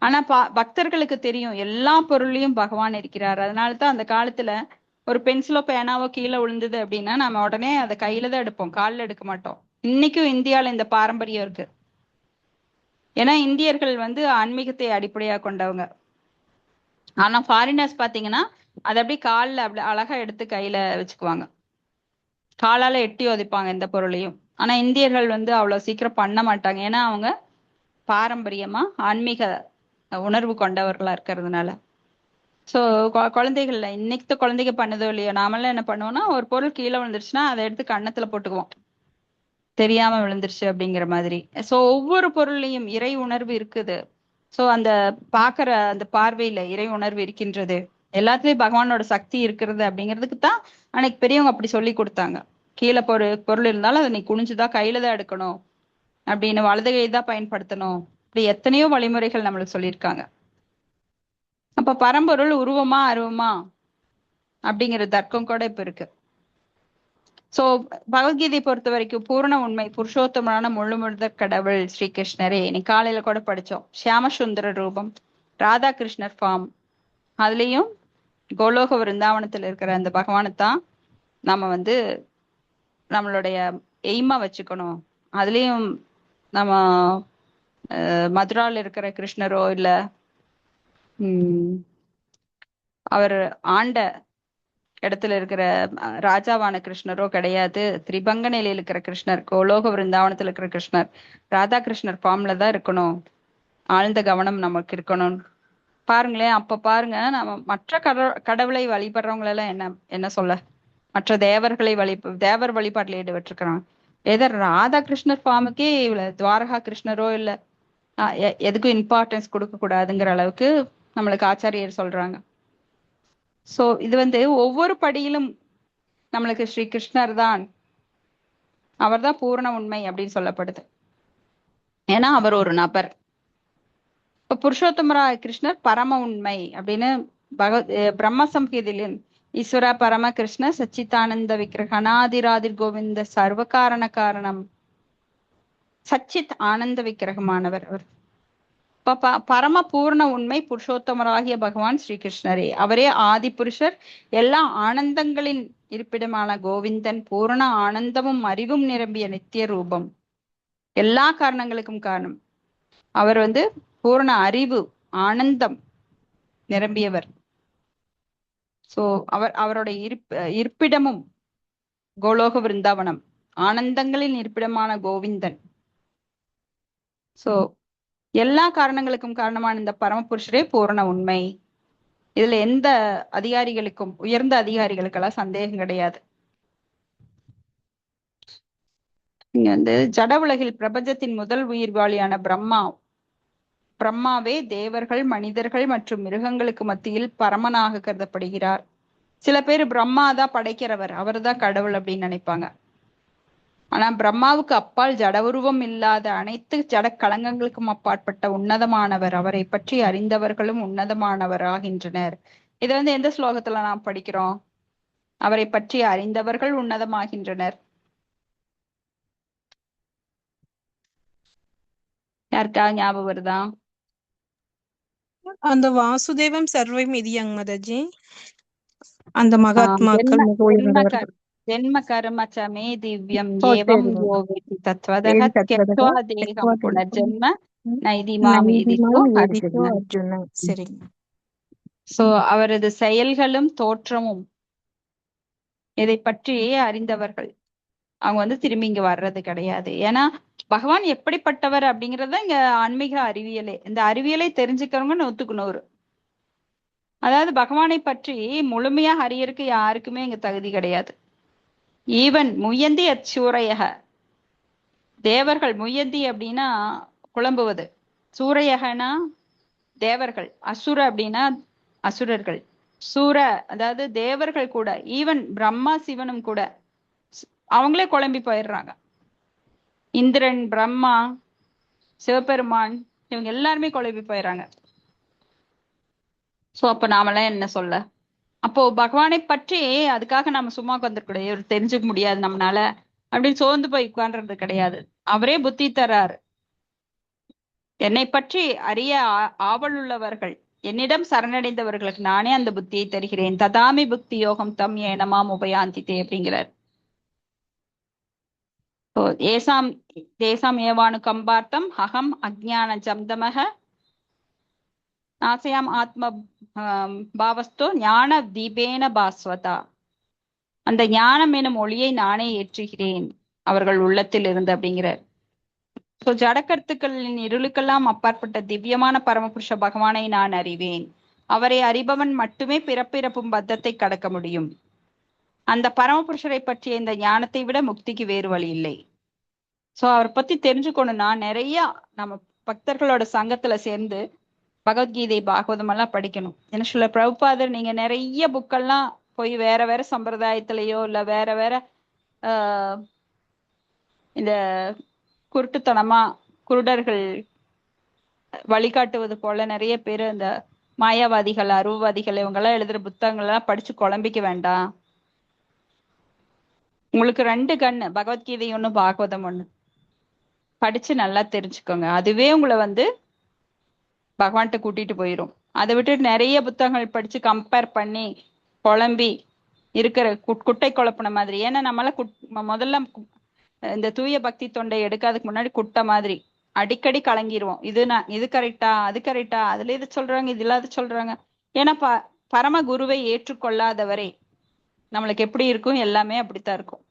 ஆனா பக்தர்களுக்கு தெரியும் எல்லா பொருளையும் பகவான் இருக்கிறார். அதனாலதான் அந்த காலத்துல ஒரு பென்சிலோ பேனாவோ கீழே விழுந்தது அப்படின்னா நம்ம உடனே அதை கையில தான் எடுப்போம், காலில் எடுக்க மாட்டோம். இன்னைக்கும் இந்தியால இந்த பாரம்பரியம் இருக்கு. ஏன்னா இந்தியர்கள் வந்து ஆன்மீகத்தை அடிப்படையா கொண்டவங்க. ஆனா ஃபாரினர்ஸ் பாத்தீங்கன்னா அதை அப்படியே காலில் அப்படி அழகா எடுத்து கையில வச்சுக்குவாங்க, காலால எட்டி உதைப்பாங்க எந்த பொருளையும். ஆனா இந்தியர்கள் வந்து அவ்வளவு சீக்கிரம் பண்ண மாட்டாங்க. ஏன்னா அவங்க பாரம்பரியமா ஆன்மீக உணர்வு கொண்டவர்களா இருக்கிறதுனால. சோ குழந்தைகள்ல இன்னைக்கு குழந்தைங்க பண்ணதோ இல்லையோ, நாமெல்லாம் என்ன பண்ணுவோம்னா ஒரு பொருள் கீழே விழுந்துருச்சுன்னா அதை எடுத்து கன்னத்துல போட்டுக்குவோம், தெரியாம விழுந்துருச்சு அப்படிங்கிற மாதிரி. சோ ஒவ்வொரு பொருள்லையும் இறை உணர்வு இருக்குது. சோ அந்த பாக்குற அந்த பார்வையில இறை உணர்வு இருக்கின்றது, எல்லாத்துலயும் பகவானோட சக்தி இருக்கிறது அப்படிங்கிறதுக்கு தான் அன்னைக்கு பெரியவங்க அப்படி சொல்லி கொடுத்தாங்க. கீழே பொருள் இருந்தாலும் அதை நீ குனிஞ்சுதான் கையில தான் எடுக்கணும் அப்படின்னு, வலது கை தான் பயன்படுத்தணும், இப்படி எத்தனையோ வழிமுறைகள் நம்மளுக்கு சொல்லியிருக்காங்க. அப்ப பரம்பொருள் உருவமா அருவமா அப்படிங்கிற தர்க்கம் கூட இப்ப இருக்கு. சோ பகவத்கீதை பொறுத்த வரைக்கும் பூரண உண்மை புருஷோத்தமனான முழுமுழுத கடவுள் ஸ்ரீகிருஷ்ணரே. இன்னைக்கு காலையில கூட படிச்சோம், சியாம சுந்தர ரூபம், ராதா கிருஷ்ணர் ஃபார்ம். அதுலயும் கோலோக விருந்தாவனத்துல இருக்கிற அந்த பகவானைத்தான் நம்ம வந்து நம்மளுடைய எய்மா வச்சுக்கணும். அதுலயும் நம்ம மதுரால இருக்கிற கிருஷ்ணரோ இல்ல அவர் ஆண்ட இடத்துல இருக்கிற ராஜாவான கிருஷ்ணரோ கிடையாது. திரிபங்க நிலையில இருக்கிற கிருஷ்ணர், கோலோக விருந்தாவனத்துல இருக்கிற கிருஷ்ணர், ராதா கிருஷ்ணர் ஃபார்ம்ல தான் இருக்கணும். ஆழ்ந்த கவனம் நமக்கு இருக்கணும். பாருங்களேன், அப்ப பாருங்க, நம்ம மற்ற கடவுளை வழிபடுறவங்க எல்லாம் என்ன என்ன சொல்ல, மற்ற தேவர்களை தேவர் வழிபாட்டுல ஈடுபட்டிருக்கிறாங்க. ஏதோ ராதா கிருஷ்ணர் ஃபார்முக்கே இவ்வளவு துவாரகா கிருஷ்ணரோ இல்ல எதுக்கும் இம்பார்ட்டன்ஸ் கொடுக்க கூடாதுங்கிற அளவுக்கு நம்மளுக்கு ஆச்சாரியர் சொல்றாங்க. சோ இது ஒவ்வொரு படியிலும் நம்மளுக்கு ஸ்ரீ கிருஷ்ணர் தான், அவர் தான் பூரண உண்மை அப்படின்னு சொல்லப்படுது. ஏன்னா அவர் ஒரு நபர். இப்ப புருஷோத்தமராய கிருஷ்ணர் பரம உண்மை அப்படின்னு பிரம்ம சம்ஹிதையிலும் ஈஸ்வர பரம கிருஷ்ண சச்சிதானந்த விக்கிரக அநாதிராதிர் கோவிந்த சர்வ காரண காரணம் சச்சித் ஆனந்த விக்கிரகமானவர் அவர். பரம பூர்ண உண்மை புருஷோத்தமராகிய பகவான் ஸ்ரீகிருஷ்ணரே. அவரே ஆதி புருஷர், எல்லா ஆனந்தங்களின் இருப்பிடமான கோவிந்தன், பூரண ஆனந்தமும் அறிவும் நிரம்பிய நித்திய ரூபம், எல்லா காரணங்களுக்கும் காரணம். அவர் பூரண அறிவு ஆனந்தம் நிரம்பியவர். சோ அவருடைய இருப்பிடமும் கோலோக விருந்தாவனம், ஆனந்தங்களின் இருப்பிடமான கோவிந்தன். சோ எல்லா காரணங்களுக்கும் காரணமான இந்த பரமபுருஷரே பூரண உண்மை. இதுல எந்த அதிகாரிகளுக்கும், உயர்ந்த அதிகாரிகளுக்கெல்லாம் சந்தேகம் கிடையாது. இங்க ஜட உலகில் பிரபஞ்சத்தின் முதல் உயிர்வாளியான பிரம்மாவே தேவர்கள், மனிதர்கள் மற்றும் மிருகங்களுக்கு மத்தியில் பரமனாக கருதப்படுகிறார். சில பேர் பிரம்மாதான் படைக்கிறவர், அவர் தான் கடவுள் அப்படின்னு நினைப்பாங்க. ஆனா பிரம்மாவுக்கு அப்பால் ஜட உருவம் இல்லாத அனைத்து ஜட களங்கங்களுக்கும் அப்பாற்பட்ட உன்னதமானவர். அவரை பற்றி அறிந்தவர்களும் உன்னதமானவர் ஆகின்றனர். இது எந்த ஸ்லோகத்துல நாம் படிக்கிறோம்? அவரை பற்றி அறிந்தவர்கள் உன்னதமாகின்றனர். யாருக்காக ஞாபகம் வருதா? அந்த வாசுதேவம் சர்வம் இதியங் மதஜி, அந்த மகாத்மாக்கள் மிக உயர்ந்தவர்கள். ஜென்ம கர்ம ச மே திவ்யம் ஏவம் யோ வேதி தத்வதஹ த்யக்த்வா தேகம் புனர்ஜன்ம நைதி மாம் ஏதிதோ அர்ஜுன. சரி. சோ அவரது செயல்களும் தோற்றமும் இதை பற்றியே அறிந்தவர்கள். அவங்க திரும்பி இங்க வர்றது கிடையாது. ஏன்னா பகவான் எப்படிப்பட்டவர் அப்படிங்கறத இங்க ஆன்மீக அறிவியலே. இந்த அறிவியலை தெரிஞ்சுக்கிறவங்க 100க்கு 100. அதாவது பகவானை பற்றி முழுமையா அறியறதுக்கு யாருக்குமே இங்க தகுதி கிடையாது. ஈவன் முயந்தி அச்சூரையக, தேவர்கள், முயந்தி அப்படின்னா குழம்புவது, சூரையகனா தேவர்கள், அசுர அப்படின்னா அசுரர்கள், சூர அதாவது தேவர்கள் கூட, ஈவன் பிரம்மா சிவனும் கூட அவங்களே குழம்பி போயிடுறாங்க. இந்திரன், பிரம்மா, சிவபெருமான், இவங்க எல்லாருமே குழம்பி போயிடுறாங்க. சோ அப்ப நாமெல்லாம் என்ன சொல்ல? அப்போ பகவானை பற்றி அதுக்காக நம்ம சும்மா உட்காந்துருக்கூடாது, தெரிஞ்சுக்க முடியாது நம்மளால அப்படின்னு சோர்ந்து போய் உட்கார்றது கிடையாது. அவரே புத்தி தர்றாரு. என்னை பற்றி அறிய ஆவல் உள்ளவர்கள், என்னிடம் சரணடைந்தவர்களுக்கு நானே அந்த புத்தியை தருகிறேன். ததாமி புக்தி யோகம் தம் ஏனமாம் உபயாந்தித்தே அப்படிங்கிறார். ஏசாம் தேசாம் ஏவானு கம்பார்த்தம் அகம் அஜ்ஞான ஜம்தமக நாசயாம் ஆத்ம பாவஸ்தோ ஞான தீபேன பாஸ்வதா. அந்த ஞானம் எனும் ஒளியை நானே ஏற்றுகிறேன் அவர்கள் உள்ளத்தில் இருந்து அப்படிங்கிறார். சோ ஜடக்கருத்துக்களின் இருளுக்கெல்லாம் அப்பாற்பட்ட திவ்யமான பரமபுருஷ பகவானை நான் அறிவேன். அவரை அறிபவன் மட்டுமே பிறப்பிறப்பும் பத்தத்தை கடக்க முடியும். அந்த பரமபுருஷரை பற்றிய இந்த ஞானத்தை விட முக்திக்கு வேறு வழி இல்லை. சோ அவரை பத்தி தெரிஞ்சுக்கணும்னா நிறைய நம்ம பக்தர்களோட சங்கத்துல சேர்ந்து பகவத்கீதை, பாகவதம் எல்லாம் படிக்கணும். என்ன சொல்ல பிரபுபாதர், நீங்க நிறைய புக்கெல்லாம் போய் வேற வேற சம்பிரதாயத்திலேயோ இல்ல வேற வேற இந்த குருட்டுத்தனமா குருடர்கள் வழிகாட்டுவது போல நிறைய பேர் இந்த மாயாவாதிகள், அருவவாதிகள் இவங்கெல்லாம் எழுதுற புத்தகங்கள் எல்லாம் படிச்சு குழம்பிக்க வேண்டாம். உங்களுக்கு 2 கண்ணு, பகவத்கீதை ஒண்ணு, பாகவதம் ஒண்ணு, படிச்சு நல்லா தெரிஞ்சுக்கோங்க. அதுவே உங்களை பகவான்கிட்ட கூட்டிட்டு போயிரும். அதை விட்டுட்டு நிறைய புத்தகங்கள் படிச்சு கம்பேர் பண்ணி குழம்பி இருக்கிற குட்டை குழப்பின மாதிரி. ஏன்னா நம்மளால முதல்ல இந்த தூய பக்தி தொண்டை எடுக்காதுக்கு முன்னாடி குட்டை மாதிரி அடிக்கடி கலங்கிடுவோம். இது கரெக்டா, அது கரெக்டா, அதுல இது சொல்றாங்க, இதுல அது சொல்றாங்க. ஏன்னா பரம குருவை ஏற்றுக்கொள்ளாதவரை நம்மளுக்கு எப்படி இருக்கும், எல்லாமே அப்படித்தான் இருக்கும்.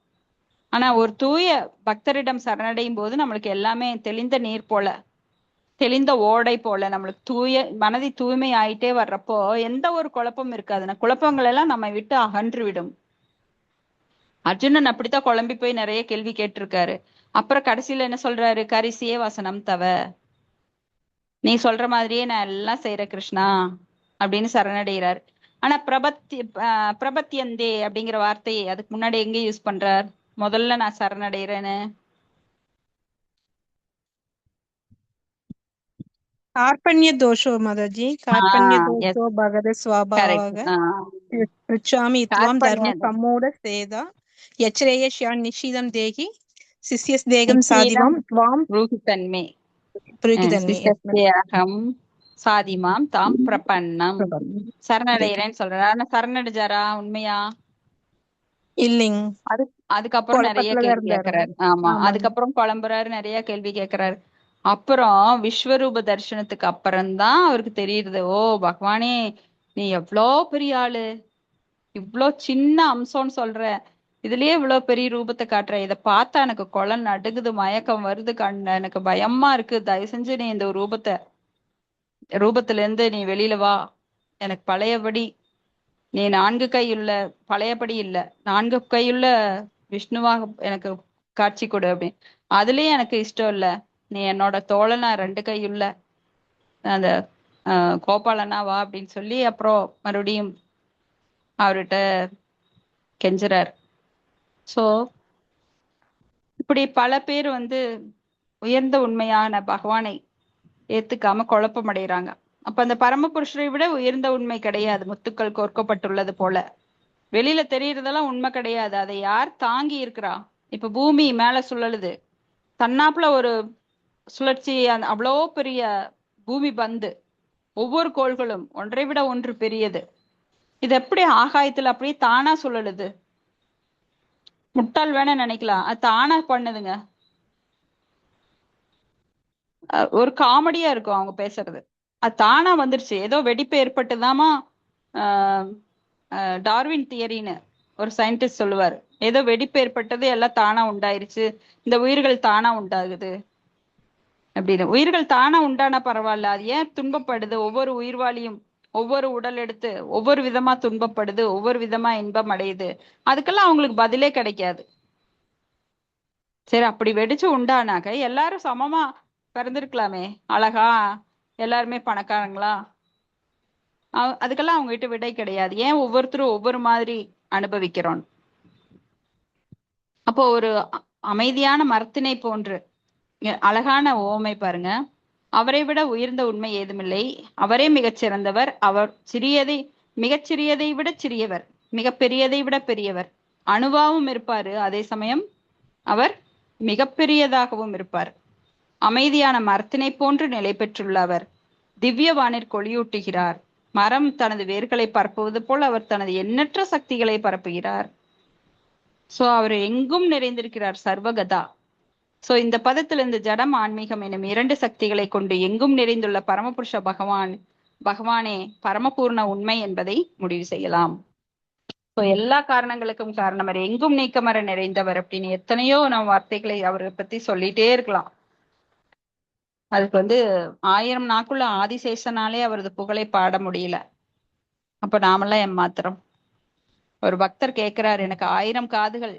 ஆனா ஒரு தூய பக்தரிடம் சரணடையும் போது நம்மளுக்கு எல்லாமே தெளிந்த நீர் போல, தெளிந்த ஓடை போல, நம்மளுக்கு மனதை தூய்மை ஆயிட்டே வர்றப்போ எந்த ஒரு குழப்பமும் இருக்காதுன்னா, குழப்பங்கள் எல்லாம் நம்மை விட்டு அகன்று விடும். அர்ஜுனன் அப்படித்தான் குழம்பி போய் நிறைய கேள்வி கேட்டிருக்காரு. அப்புறம் கடைசியில என்ன சொல்றாரு, கரிசியே வசனம் தவ, நீ சொல்ற மாதிரியே நான் எல்லாம் செய்யறேன் கிருஷ்ணா அப்படின்னு சரணடைகிறார். ஆனா பிரபத்தியந்தே அப்படிங்கிற வார்த்தையை அதுக்கு முன்னாடி எங்க யூஸ் பண்றார், முதல்ல நான் சரணடைகிறேன்னு? கார்பண்ய தோஷோ மதஜி, கார்பண்ய தோஷோ பகத கரெக்ட். ஸ்வபாவக ருச்சாமி த்வாம் தர்ம சம்மூட சேதா யச்ரேயஸ்யான் நிஷிதம் தேகி சிஷ்யஸ் தேகம் சாதிவாம் த்வாம் ரூஹிதன்மே புருகிதன்மே. சிஷ்யஸ்தேகம் சாதிமாம் தாம் பிரபன்னம். சரணடைகிறேன்னு சொல்றாரு. ஆனா சரணடைஞ்சாரா உண்மையா? இல்லைங்க, அதுக்கப்புறம் நிறைய குழப்பத்துலதான் கேள்வி இருந்தாரு. கேட்கிறாரு. ஆமா, ஆமாங்க. அதுக்கப்புறம் குழம்புறாரு, நிறைய கேள்வி கேட்கிறாரு. அப்புறம் விஸ்வரூப தரிசனத்துக்கு அப்புறம்தான் அவருக்கு தெரியுது, ஓ பகவானே நீ எவ்வளோ பெரிய ஆளு, இவ்ளோ சின்ன அம்சம்னு சொல்ற, இதுலயே இவ்வளவு பெரிய ரூபத்தை காட்டுற, இதை பார்த்தா எனக்கு குளம் நடுங்குது, மயக்கம் வருது, எனக்கு பயமா இருக்கு, தயவு செஞ்சு நீ இந்த ரூபத்துல இருந்து நீ வெளியில வா, எனக்கு பழையபடி நீ 4 கையுள்ள, பழையபடி இல்ல 4 கையுள்ள விஷ்ணுவாக எனக்கு காட்சி கொடு அப்படின்னு. அதுலயும் எனக்கு இஷ்டம் இல்ல, நீ என்னோட தோழனா 2 கையுள்ள அந்த கோபாலனா வா அப்படின்னு சொல்லி அப்புறம் மறுபடியும் அவர்கிட்ட கெஞ்சுறார். சோ இப்படி பல பேர் உயர்ந்த உண்மையான பகவானை ஏத்துக்காம குழப்பம் அடைகிறாங்க. அப்ப அந்த பரமபுருஷரை விட உயர்ந்த உண்மை கிடையாது, முத்துக்கள் கோர்க்கப்பட்டுள்ளது போல. வெளியில தெரியறதெல்லாம் உண்மை கிடையாது, அதை யார் தாங்கி இருக்கிறா? இப்ப பூமி மேல சுழலுது, தன்னாப்புல ஒரு சுழற்சி, அவ்வளோ பெரிய பூமி பந்து, ஒவ்வொரு கோள்களும் ஒன்றை விட ஒன்று பெரியது. இது எப்படி ஆகாயத்துல அப்படியே தானா சுழலுது? முட்டாள் வேணா நினைக்கலாம், அது தானா பண்ணுதுங்க. ஒரு காமெடியா இருக்கும் அவங்க பேசுறது. அது தானா வந்துருச்சு, ஏதோ வெடிப்பு ஏற்பட்டுதாமா. டார்வின் தியரின்னு ஒரு சயின்டிஸ்ட் சொல்லுவார், ஏதோ வெடிப்பு ஏற்பட்டது, எல்லாம் தானா உண்டாயிருச்சு, இந்த உயிர்கள் தானா உண்டாகுது அப்படின்னு. உயிர்கள் தானா உண்டானா பரவாயில்ல, அது ஏன் துன்பப்படுது? ஒவ்வொரு உயிர்வாளியும் ஒவ்வொரு உடல் எடுத்து ஒவ்வொரு விதமா துன்பப்படுது, ஒவ்வொரு விதமா இன்பம் அடையுது, அதுக்கெல்லாம் அவங்களுக்கு பதிலே கிடைக்காது. சரி, அப்படி வெடிச்சு உண்டானாக்க எல்லாரும் சமமா பிறந்திருக்கலாமே, அழகா எல்லாருமே பணக்காரங்களா? அதுக்கெல்லாம் அவங்க கிட்ட விடை கிடையாது. ஏன் ஒவ்வொருத்தரும் ஒவ்வொரு மாதிரி அனுபவிக்கிறோம்? அப்போ ஒரு அமைதியான மரத்தினை போன்று அழகான ஓமை பாருங்க. அவரை விட உயர்ந்த உண்மை ஏதுமில்லை, அவரே மிகச் சிறந்தவர், அவர் மிகச்சிறியதை விட சிறியவர், மிக பெரியதை விட பெரியவர், அணுவாவும் இருப்பாரு, அதே சமயம் அவர் மிகப்பெரியதாகவும் இருப்பார். அமைதியான மரத்தினை போன்று நிலை பெற்றுள்ளவர் திவ்ய வானிற் கொளியூட்டுகிறார். மரம் தனது வேர்களை பரப்புவது போல் அவர் தனது எண்ணற்ற சக்திகளை பரப்புகிறார். சோ அவர் எங்கும் நிறைந்திருக்கிறார், சர்வகதா. சோ இந்த பதத்துல இந்த ஜடம் ஆன்மீகம் எனும் 2 சக்திகளை கொண்டு எங்கும் நிறைந்துள்ள பரமபுருஷ பகவானே பரமபூர்ண உண்மை என்பதை முடிவு செய்யலாம். சோ எல்லா காரணங்களுக்கும் காரணமர், எங்கும் நீக்கமர நிறைந்தவர் அப்படின்னு எத்தனையோ நம்ம வார்த்தைகளை அவரை பத்தி சொல்லிட்டே இருக்கலாம். அதுக்கு 1000 நாக்குள்ள ஆதிசேஷனாலே அவரது புகழை பாட முடியல. அப்ப நாமெல்லாம் ஏமாத்திரம்? ஒரு பக்தர் கேட்கிறார், எனக்கு 1000 காதுகள்